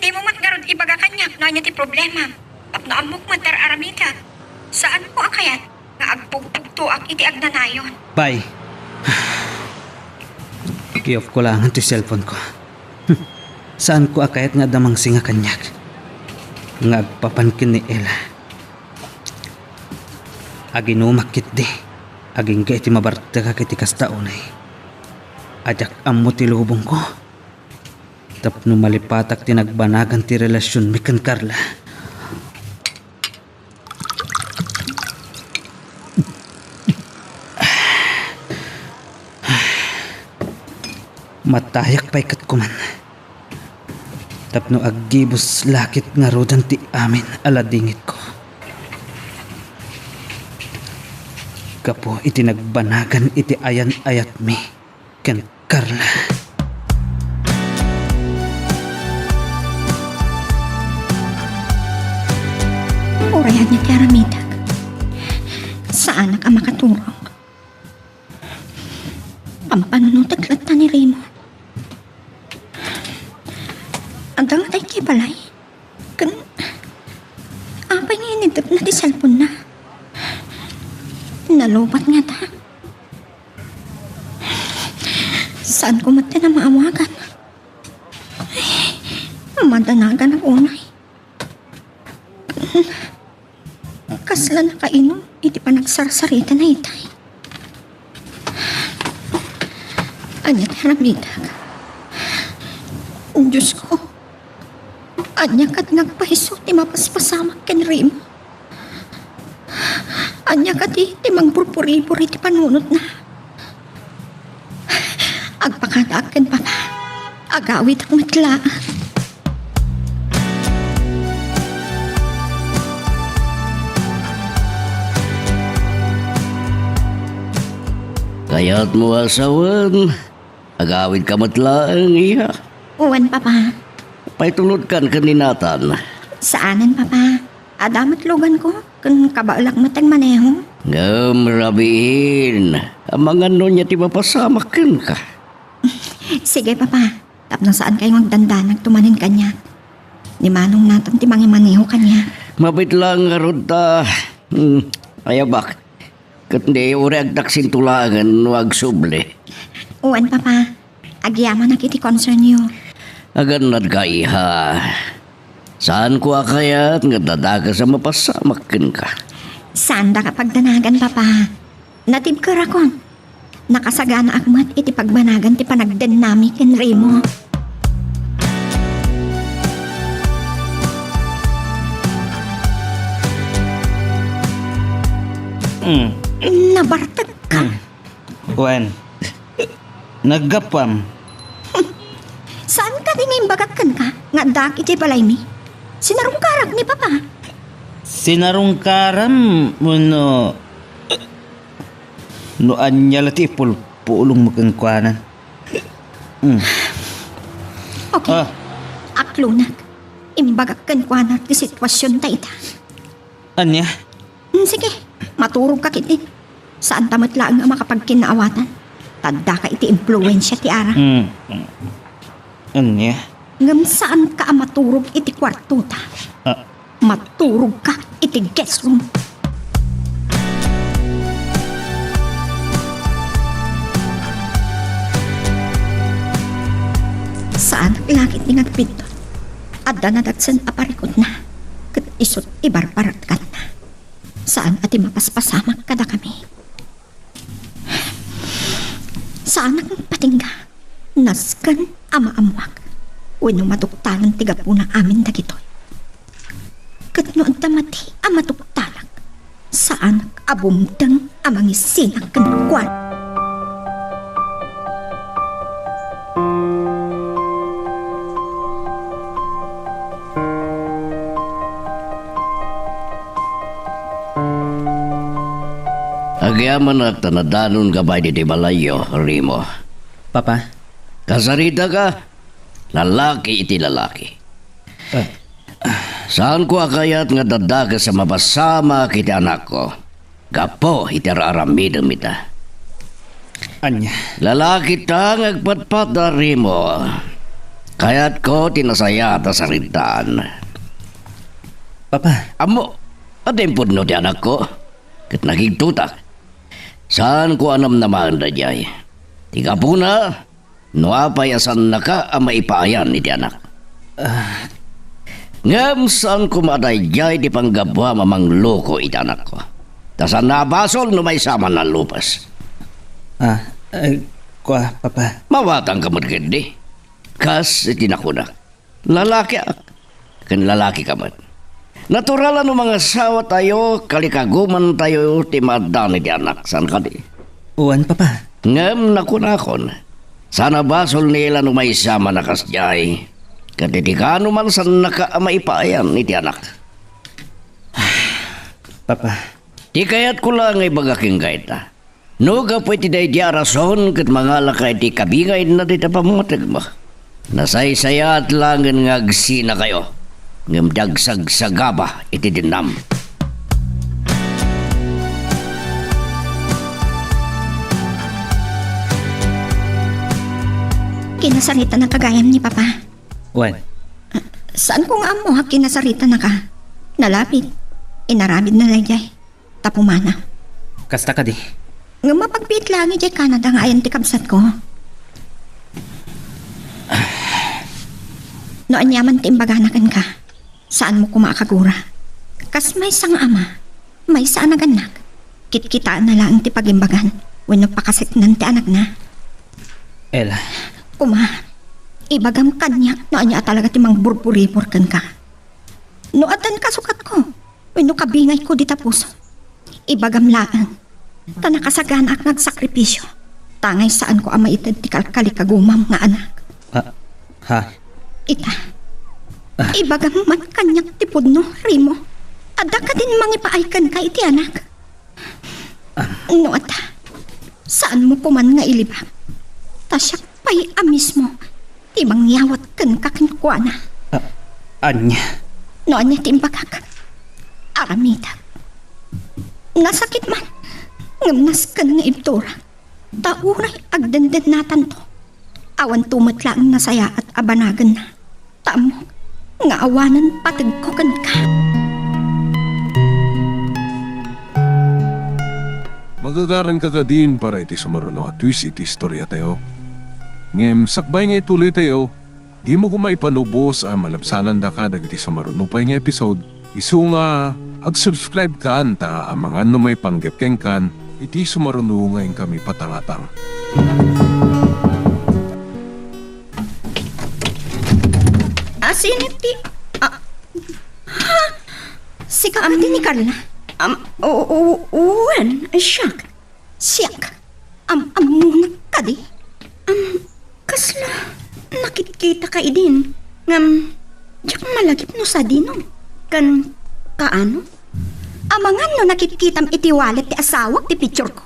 Di mo matgarod ibaga kanyak na anya ti problema. Tapno amok matar aramida. Saan ko akayat? Nga agpugpugto ang iti agnanayon. bye. I-off ko lang ang cellphone ko. Saan ko akayat nga damang singa kanyak? Nga agpapankin ni Ella. Aginumakit di. Aging ka iti mabarta ka kiti kastaunay. Ajak ammo ti lubong ko. Tapno malipatak tinagbanagan ti relasyon mi kan Carla. Matayak pa'y katkuman. Tapno aggibos lakit nga rodan ti amin aladingit ko. Kapo iti nagbanagan iti ayan ayat mi ken Carla. Urayan niya ti aramidag. Saan na ka makaturong? Pampanunutaglat na ni Remo. Andang tay kay balay. Apay nga inidap na di cellphone na. Nalubat nga ta. Saan ko mati na maawagan? Madanagan ang unay. Kasla na kainom, iti pa nagsarsarita na itay. Anya teramidag. Diyos ko. Anya kat nagpahiso ti mapaspasamak ken Remo. Anya kat ti mangpurpuri-puri ti panunot na. Agpakadak ken papa. Agawit ang matlaan. Kaya't mo asawan, agawid ka matlaang iya. Uwan, papa. Paitulod kan kaninatan. Saanan, papa? Adamat lugan ko. Kung kabalak matang maneho. Ngam rabiin, ang mga niya ti mapasamakin ka. Sige, papa. Tapno saan kayo magdandan nagtumanin kanya. Ni manong natang ti maneho kanya. Mabit lang nga rod ta. Ayabak. Kat hindi uri agdaksin tulangan wag suble. Uwan, papa. Agyaman na kiti concern niyo. Agan nadkaiha. Saan ko akayat nga dadaga sa mapasamakin ka? Saan da kapag danagan, papa? Natib ka rakon. Nakasagana akmat iti pagbanagan ti panagden nami ken Remo. Nabartag ka. Wen, naggapam. Saan ka din bagakkan ka? Nga dak iti balay mi. Sinarong karak ni papa. Sinarong karam mo no anya lati pulong mo kang kuanan. Okay. Ah, Aklunak. Imbagakkan ko na ti sitwasyon ta ita. anya? Sige, maturog ka kiti. Saan tamat lang ang makapagkinaawatan? Tanda ka iti impluensya ti ara. Anya? Ngam saan ka ang maturog iti kwarto ta? Ah, Maturog ka iti guest room. Saan langit ni nagpinto? Adda na dagsan aparikot na. Kat isot ibarbarat ka na. Saan ati mapaspasamak kada kami? Saan ang patingga? Naskan ama amwak. Wino matuktalan tiga po na amin dagitoy. Kat noon tamati ang matuktalak. Saan abumdang ang mga isinak kankuan. Agyaman at tanadanon ka ba di balayo, Rimo? Papa, Kasarita ka, lalaki iti lalaki. Saan ko akayat nga dadaga sa mabasama kiti anak ko? Gapo iti raramidam ita. anya. Lalaki ta ngagpatpat na Rimo. Kaya't ko tinasaya ta sa rintaan. Papa, Amo, ating pudno ti anak ko. Kat nagigtutak. Saan ko anam naman na jay? Tiga po na, nuapayasan na ka ang maipaayan ni ti anak. Ngam saan ko madayjay di panggabwa mamang loko iti anak ko. Tasan nabasol no may sama na lupas. Papa. Mawatang ka man di. Kas iti nakunak. Lalaki ak. Kan lalaki ka man. Naturalan ng mga asawa tayo, kalikaguman tayo, timadan iti anak. Saan ka di? Uwan, Papa. Ngam nakunakon. Sana basol nila no may sama na kasjay. Katitikano man sa nakaamaipayan iti anak. Papa. Di kaya't ko lang ay bagaking gaita. No ka po iti day di arason kat mga lakay ti kabingay na di tapamutig mo. Nasaysaya at langan nga agsina kayo. Ngam dagsag sa gaba iti dinam. Kinasarita ng kagayam ni Papa. Uwan. Saan ko nga mo kinasarita na ka? Nalapit. Inaramid na lang jay. Tapumana. Kasta ka di. Nga mapagpit lang jay Canada nga ayan ti kabsat ko. Noan yaman ti imbaganakan ka. Saan mo kumakagura? Kas may sang ama. May saan naganak. Kitkitaan na lang ti pagimbagan. Wano pakasit nan ti anak na. Ella. Kuma, ibagam kanya no anya talaga timang burburi-bur ka. No atan kasukat ko, wano kabingay ko di tapuso. Ibagam laan, tanakasaganak nagsakripisyo. Tangay saan ko ama itad ti kalikaligumam nga anak. Ha? Ita, ibagam man kanyak tipod no, Rimo. Ada ka din mangipaaykan ka iti anak. No ata, saan mo puman nga ilibag? Tasyak pa'y amis mo. Timang yawat kan kakinkwana. Anya. No anya timbagak. Aramita. Nasakit man. Ngamnas ka nga ibtura. Tauray agdenden natan to. Awan tumatlaang nasaya at abanagan na. Tamo. Nga awanan patagkokan ka. Magagaran ka ka din para iti sumaruno at twist iti istorya tayo. Ngem sakbay nga ituloy tayo, di mo kumaipanubos ang malabsanan da ka dagiti sumaruno pa nga episode. Isu nga ag-subscribe ka anta ang mga may panggepkeng kan iti sumaruno ngayon kami patangatang. Asin iti... Ha? Si kapatid ni Carla? Uwan, siyak. Siyak. Amunak ka di? Kasla, nakikita ka idin. Ngam, diyak malagip no sa dino. Kan, kaano? Amangan no nakikita iti wallet ti asawak ti picture ko.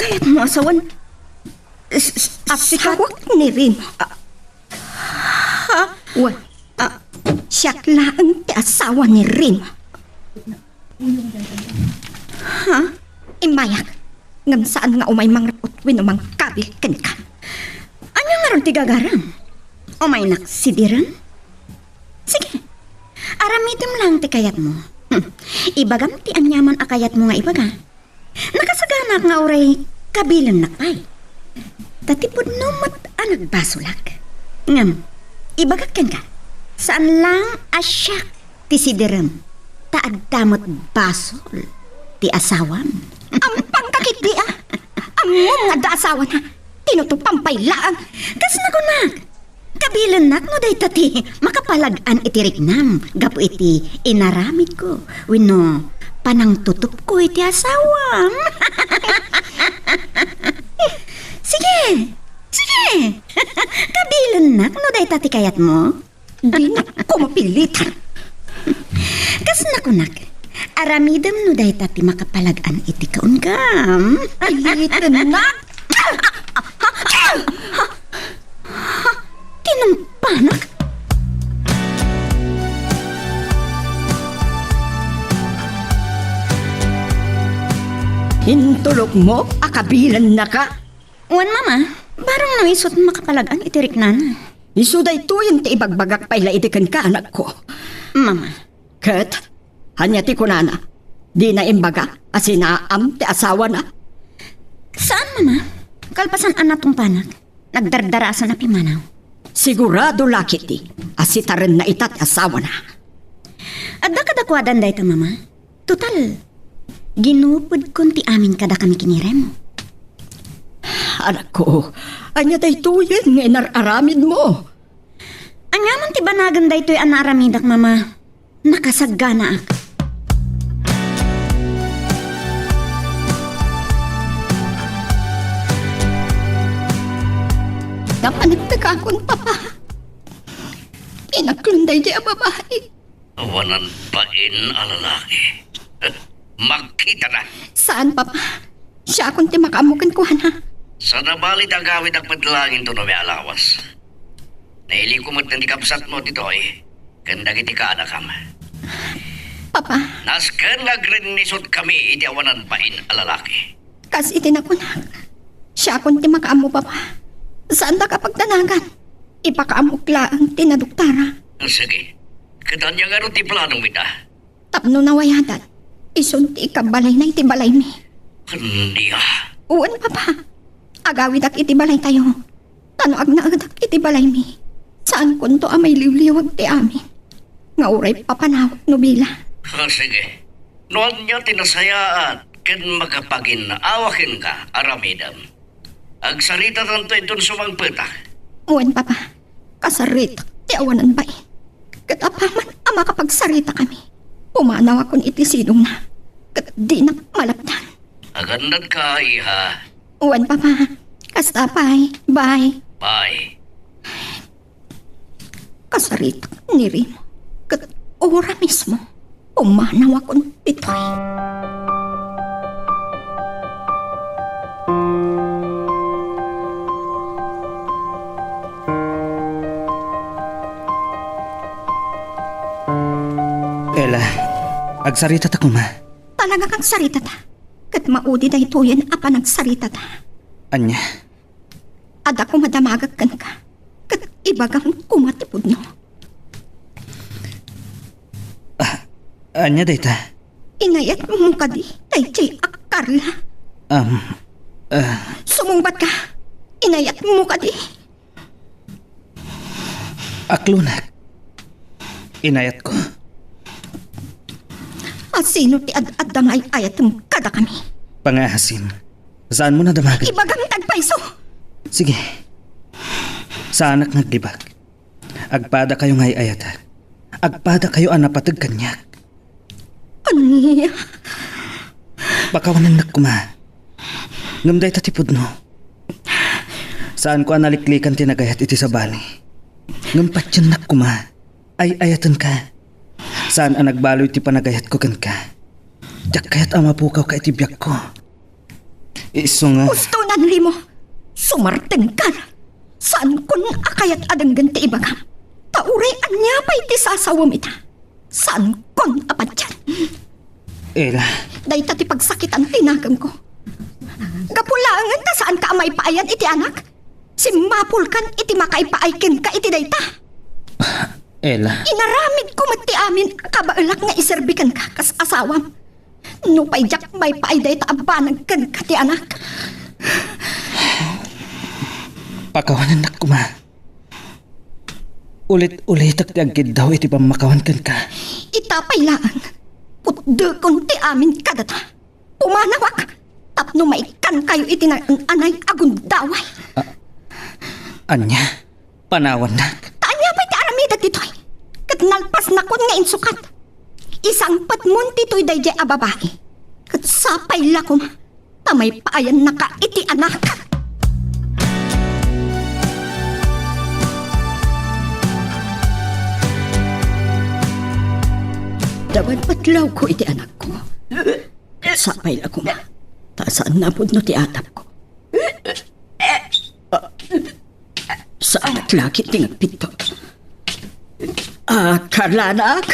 Kaya't mo asawan. Asawak ni Rimo. Ha? What? Siyak lang ti asawa ni Rimo. Ha? Imayak. Ngam saan nga umay mang rapot wino mang kabil kan ka. Ano nga ron ti gagarang? Umay naksidiran? Sige. Aramitom lang ti kayat mo. Ibagam ti anyaman akayat mo nga ibaga. Nakasaganak nga oray kabilan nakpay. Tatipod no mat anag basulak. Ngam, ibagak kan ka. Saan lang asyak ti sidiran? Taad damot basol ti asawan. Ang pangkakit di Ang nga da asawa na. Tinutupampay laang. Kas nagunak. Kabilan nak no day tati, makapalagan iti riknam, gapu iti inaramid ko, wino, panang tutup ko iti asawam. Sige, sige, kabilan nak no day tati kayat mo. Di na ko mapilitan. Kas nakunak, aramidam no day tati makapalagan iti kaungam. Pilitan na. Tinampanak. Hintulok mo, akabilan na ka. Uwan mama, barang no isot makapalagan iti riknan. Isuday tuyin ti ibagbagak payla itikan ka anak ko. Mama, Kat, hanya ti kunana. Di na imbaga, asinaam ti asawa na. saan mama? Kalpasan anatong panak, nagdardarasan na pimanaw. Sigurado laki ti, asitaren na itat asawa na. Adda kadakwadan day ta mama. Total, ginupod kon ti amin kada kami kinirem. Anak ko, anya day tuyin nga inararamid mo. Anyaman ti banagan day to'y anaramidak mama. Nakasagana ak. Napanagtag akong papa. Inaklunday di ang babae. Awanan pain alalaki. Magkita na. Saan papa? Siya akong ti makamukan ko na. Sa nabalit ang gawin ang padlangin to na may alawas. Naili ko mo't hindi kapsat mo dito eh. Ganda kiti ka anakam. Papa, Naskan nga grinisot kami iti awanan pain alalaki. kasi itinakunak. Siya akong ti makaamo papa. Saan da kapag tanagan? Ipakaamok laang tinaduktara. Sige. Katanya nga rin ti planong mita. Tapno nawayadan. Isunti ikabalay na iti balay mi. Hindi ah. Uwan papa. Agawid ak iti balay tayo. Tanoag na agad ak iti balay mi. Saan kunto amay liwliwag ti amin. Nga uray papanawag nubila. Sige. Noon niya tinasayaan. Ken magkapagin na awakin ka, aramidam. Agsarita tanto itong sumangpetak. Uwan papa. Kasarita ti awanan ba Katapaman ang makapagsarita kami. Pumanaw akong iti sinong na. Kat di na malapdan. Agandad ka, iha. Uwan papa. Kastapay. Bye. Bye. Kasarita ni Rimo. Kat ora mismo. Pumanaw akong pitoy. Ela, agsarita ta kuma. Talaga kang sarita ta. Kat maudi da ito yan apa nagsarita ta. Anya, Ada ko madamagag kan ka. Kat ibagang kumatipod no. anya dayta. Inayat mo ka di. Tay Carla. Sumungbat ka. Inayat mo ka di. Aklunak. Inayat ko. Sino ti ad-adangay ayat mo kada kami. Pangahasim. Saan mo na damagan? Ibagang tagpaiso. Sige. Sa anak naglibag. Agpada kayo ngay ayata. Agpada kayo anapatag kanyak. Aniya. Bakawanan nagkuma. Ngamday tatipod no. Saan ko analiklikan tinagayat iti sa bali. Ngampat yun nagkuma. Ay ayatan ka. Saan ang nagbaloy ti panagayat ko kan ka. Diyak kaya't ama pukaw ka iti biyak ko. Iso nga. Gusto na nili mo. Sumarteng ka na. Saan kun akayat adang ganti ibagam. Tauray anya pa iti sasawam ita. Saan kun apat yan. Ela, Day tati pagsakitan tinagam ko. Gapulangan ta saan ka amay paayan iti anak. Simapulkan iti makaipaikin ka iti dayta. Ela. Inaramid ko mati amin kabaelak nga iserbikan ka kas asawam. No pay jak may paay dayta abanag kan ka ti anak. Pakawanan na kuma. Ulit-ulit at agad daw iti pamakawan kan ka. Itapay laang. Putdo kon ti amin kadata. Pumanawak. Tapno maikan kayo iti na anay agundaway. Anya, Panawan na. Tanya pa'y ti aramida ditoy. Kat nalpas na kun nga insukat. Isang patmun ditoy dayjay a babae. Kat sapay lakom. Tamay paayan na ka iti anak. Dawan patlaw ko iti anak ko. Sapay la ko ma. Tasaan na pud no ti atap ko. Saan at laki tingat pito. Carla anak.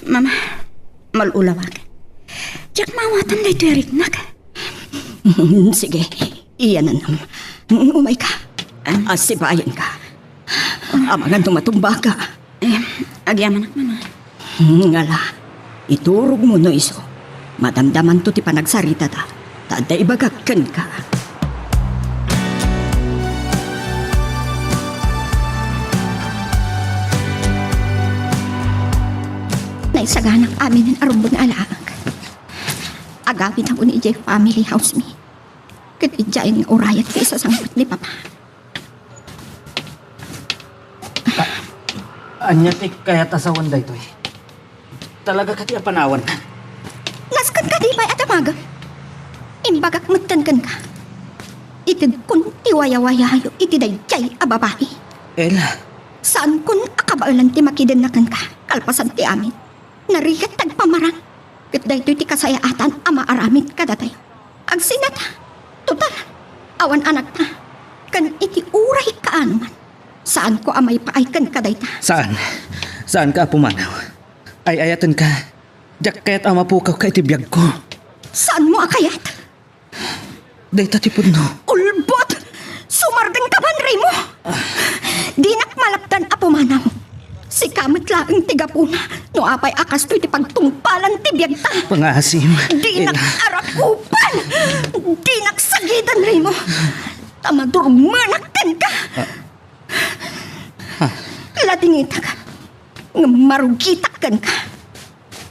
Mama, malulawag. Diyak mawatan na ito erik nak. Sige, iyan na nam. Umay ka. Asibayan ka. Amangan tumatumba ka. Agyaman nak mama. Ngala, iturog mo no iso. Madamdaman to ti panagsarita ta. Tada ibagagkan ka. Naisaganang amin ng arumbang alaag. Agawin ako ni Ijay family house me. Katidyain nga urayat kay sa sangkot ni Papa. Anya ti kaya tasawan daytoy. Talaga ka ti panawan na. Naskan ka di ba'y atamaga? Imbagak magtankan ka. Itid kun tiwaya-wayayo itiday jay a babae. Ella, Saan kun akabailan ti makidanakan ka? Kalpasan ti amin. Narigat tagpamarang. Kat daytoy ti kasayaatan ama aramid kada tayo. Agsinata. Total. Awan anak ta. Kan iti uray kaanuman. Saan ko amay paay kan kaday ta? saan? Saan ka pumanaw? Ay ayatan ka. Diyak kaya't ama pukaw ka itibiyag ko. Saan mo akayat? Dayta ti pudno. Ulbot! Sumardeng ka ban, Remo? Di nakmalapdan apumanaw. Si kamot laang tigapuna. No apay akas to'y ti pagtungpalan ti biyagta. Pangasim. Di Ella. nakarakupan! Di naksagidan, Remo. Tamadurmanakkan ka. Ladingita ka. Marugitakkan ka.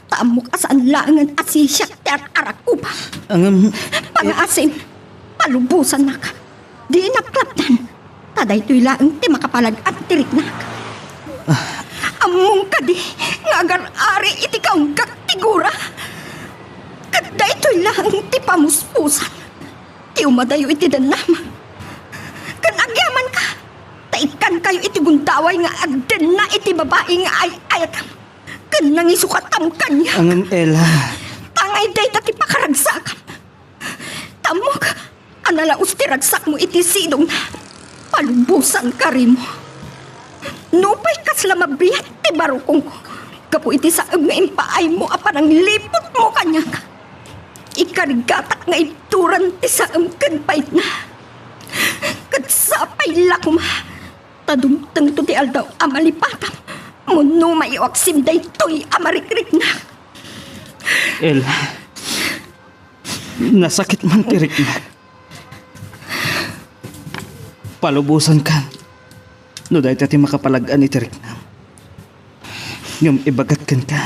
Tamok asaan laangan asisyak ti arakupa. Ang Pangasim, palubusan na ka. Di naklapdan. Taday to'y laang ti makapalag at tirik na ka. Among ka di, ngagar-ari iti kaong kaktigura. Kaday to'y laang ti pamuspusan. Ti umadayo iti danama. Kanagyaman ka. Taikan kayo iti gundaway nga agden na iti babae nga ay-ayatam. Kanang isukatam kanya. ang Ella. Tangay day dati pakaragsakam. Tamok, analaos ti ragsak mo iti sidong na. Palubusan ka rin mo. Nupay kas lamabiyat ti barukong ko. Kapo iti saag nga impaay mo apan ang lipot mo kanya ka. Ikarigatak nga ituran ti saam kanpait na. Kagsapay lakuma. Tadumtang to ti aldaw amalipatam. Muno maiwaksim day to'y amarikrik na. Ella. Nasakit man tirik na. Palubusan ka. No dahil ti makapalagaan ni tirik na. Yung ibagat kan ka.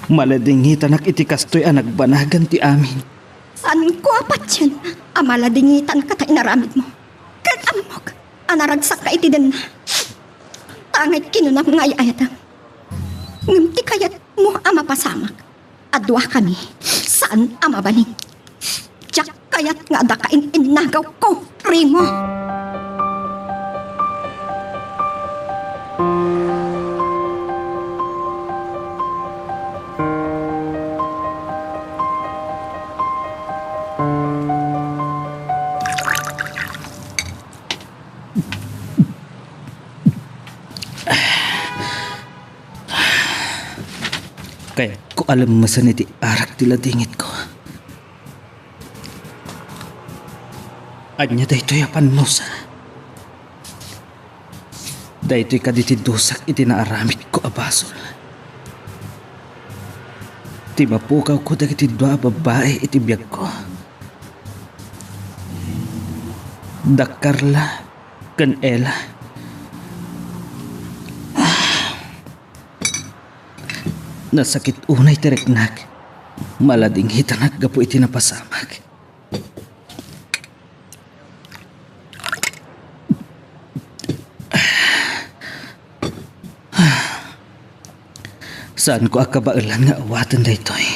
Maladingitan ak iti kastoy ang nagbanagan ti amin. Saan ko apat yun? Amaladingitan ka tayo naramid mo. Katamok, anaragsak ka iti din na. Tangay kinunang ngay ayatang. Ngumti kayat mo ama pasamak. Adwa kami. Saan ama baling? Diyak kayat nga dakain inagaw ko, Remo. Kaya ko alam masan iti arak tila dingit ko. Anya daytoy apan nusa. Daytoy kaditi dusak iti naaramid ko abasol. Ti mapukaw ko dagiti dua babae iti biyag ko. Da Carla kan Ella. Nasakit unay tireknak. Malading hitanak gapo iti napasamag. Saan ko akabailan nga awatan daytoy?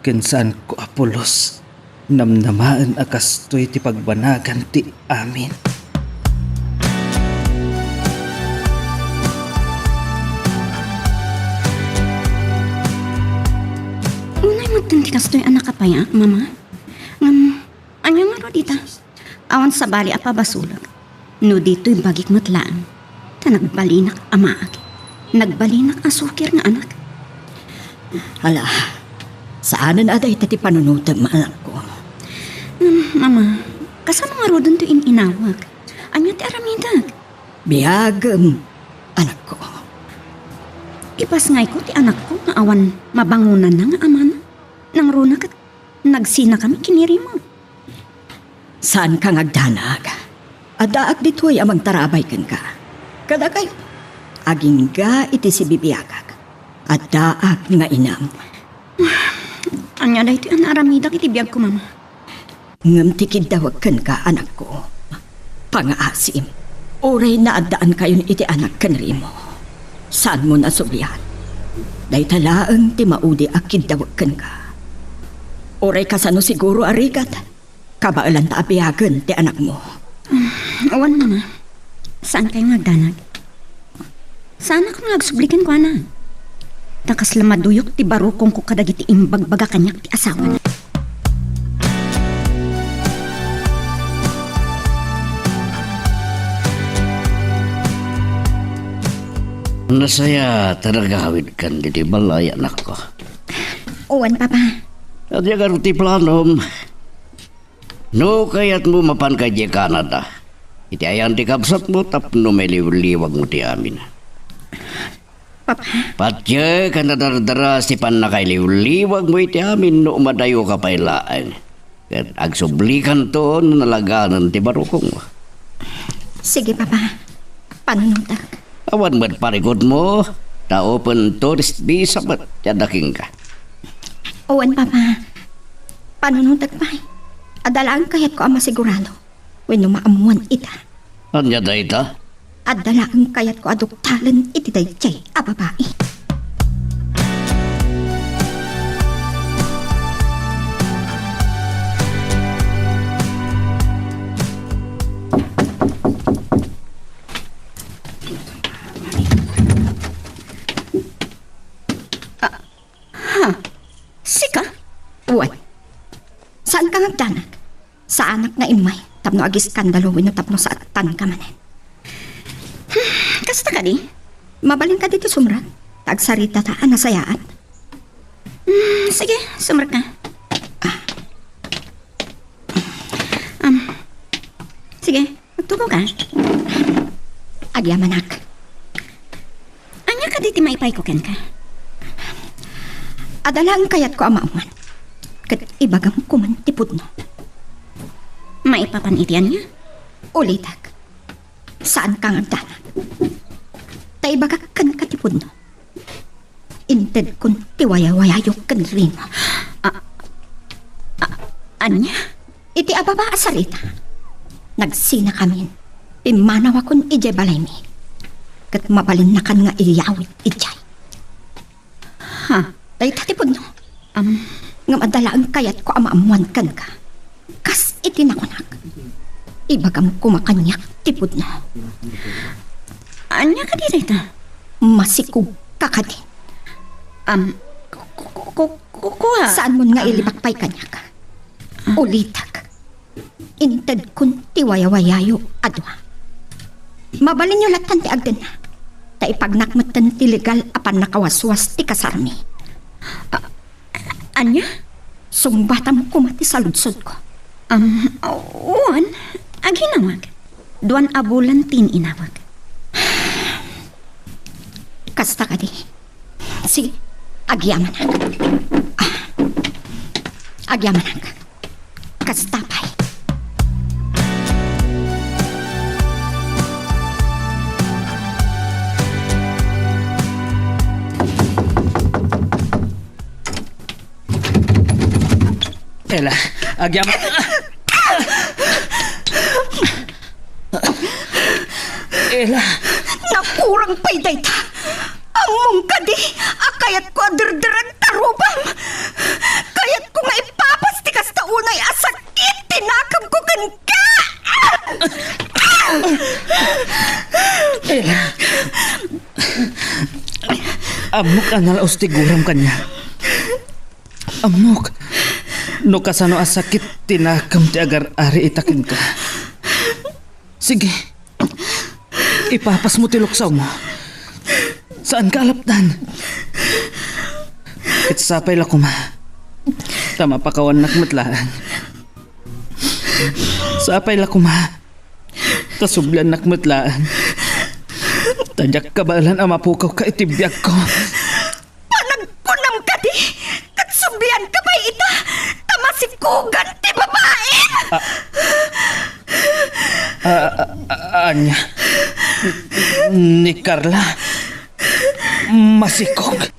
Ken saan ko apulos? Namnamaan akastoy ti pagbanagan ti amin. Unay magtanti kastoy anak ka pa ya, mama. Anya nga ro dita? Awan sa bali apa basulag. No dito'y bagik matlaan. Ta nagbalinak amaag. Nagbalinak asukir nga anak. Hala, saanan aday tati panunutan anak ko? Mama, kasama nga ro dun to inawag. Anya ti aramidag. Biyagam, anak ko. Ipas ngay ko ti anak ko nga awan mabangunan na nga amana. Nang runa kat nagsina kami kiniri mo. Saan ka ngagdanag? Adaak dito'y amang tarabay kan ka. Kada kayo, aging ga iti si bibiyagag. Adaak nga inam. Anya da ito ang aramidag iti biyag ko, mama. Ngam tikid dawag kan ka, anak ko. Pangaasim. Oray na addaan kayo iti anak kanri mo. Saan mo nasublihan? Day talaang ti maudi akid dawag kan ka. Oray kasano siguro arigat. Kabailan ta abiyagan ti anak mo. Awan, mama. Saan kayo nagdanag? Saan ako nagsublikan ko, anak? Takas lamaduyok ti barukong ko kadagiti imbagbaga kanyak ti asawa. Nasaya talaga hawid kan di balay anak ko. Uwan, papa. At yung karuti planom, no kaya't mo mapan kay di Canada. Iti ayan ti kapsat mo tapno may liwag mo ti amin. Papa, Patya ka nadardara si pan na kay liwag mo iti amin no umadayo ka pailaan. Kat agsublikan to no nalaganan ti barukong mo. sige, papa. Panunutak. Awan ba't parikot mo, ta open tourist visa ba't yadaking ka? Uwan, papa. Panunutak pa. Adalaan kayat ko ang masigurado. When maamuan ita. Anya da ita? Adalaan kayat ko aduktalan iti dayjay a babae. Sika? Uwan. Saan ka nagdanag? Sa anak na imay. Tapno agi skandalo no tapno sa atan ka manen. Kasta ka di? Mabalin ka dito sumrat. Tagsarita ta nasayaan. Sige, sumrat ka. Sige, magtubo ka. Agyamanak. Anya ka diti maipay ko ken ka? Adalang kayat ko amauman. Kat ibagam kuman tipod no. Maipapan itian niya? Ulitak. Saan ka nga danan? Taibagak kan katipod no. Inted kun tiwaya-wayayo kan rin mo. Anya? Iti ababa asarita. Nagsina kami. Pimanaw akong ijay balay mi. Kat mabalin na kan nga iyawit ijay. Ha? Tay tatipod no. Nga madalaan kayat ko amaamuan kan ka. Kas itinakunak. Ibagam kumakanyak tipod na. Anya ka dito? Masikog kakadin. Kuha. Saan mo nga ilibakpay kanyak? Ulitak. Inted kun tiwaya-wayayo adwa. Mabalin nyo latan ti agdan na. Ta ipagnakmatan ti legal apan nakawaswas ti kasarmi. Anya? Sumbatam kumati sa ludsod ko. Uwan, aginawag. Duan abulan tin inawag. Kasta ka di. Sige, agyaman na. Agyaman na. Kasta pa'y. Ela, agyam. Ela. Nakurang pa'y dayta. Among ka di, kayat ko adirdiran tarubam. Kayat ko nga ipapas ti kasta unay asakit, tinakam ko kan ka. Ella. Amok analaos ti guram kanya. Amok. No kasano asakit tinakam ti agar ari itakin ka. Sige. Ipapas mo ti luksaw mo. Saan ka alapdan? Kitsapay la kuma. Tama pa kawan nakmatlaan. Sapay la kuma. Tasublan nakmatlaan. Tadyak kabalan ang mapukaw ka itibiyag ko. Panagpunam ka di, katsubyan ka ba ita, tamasikugan ti babae. Anya. Ni Carla. Masikog.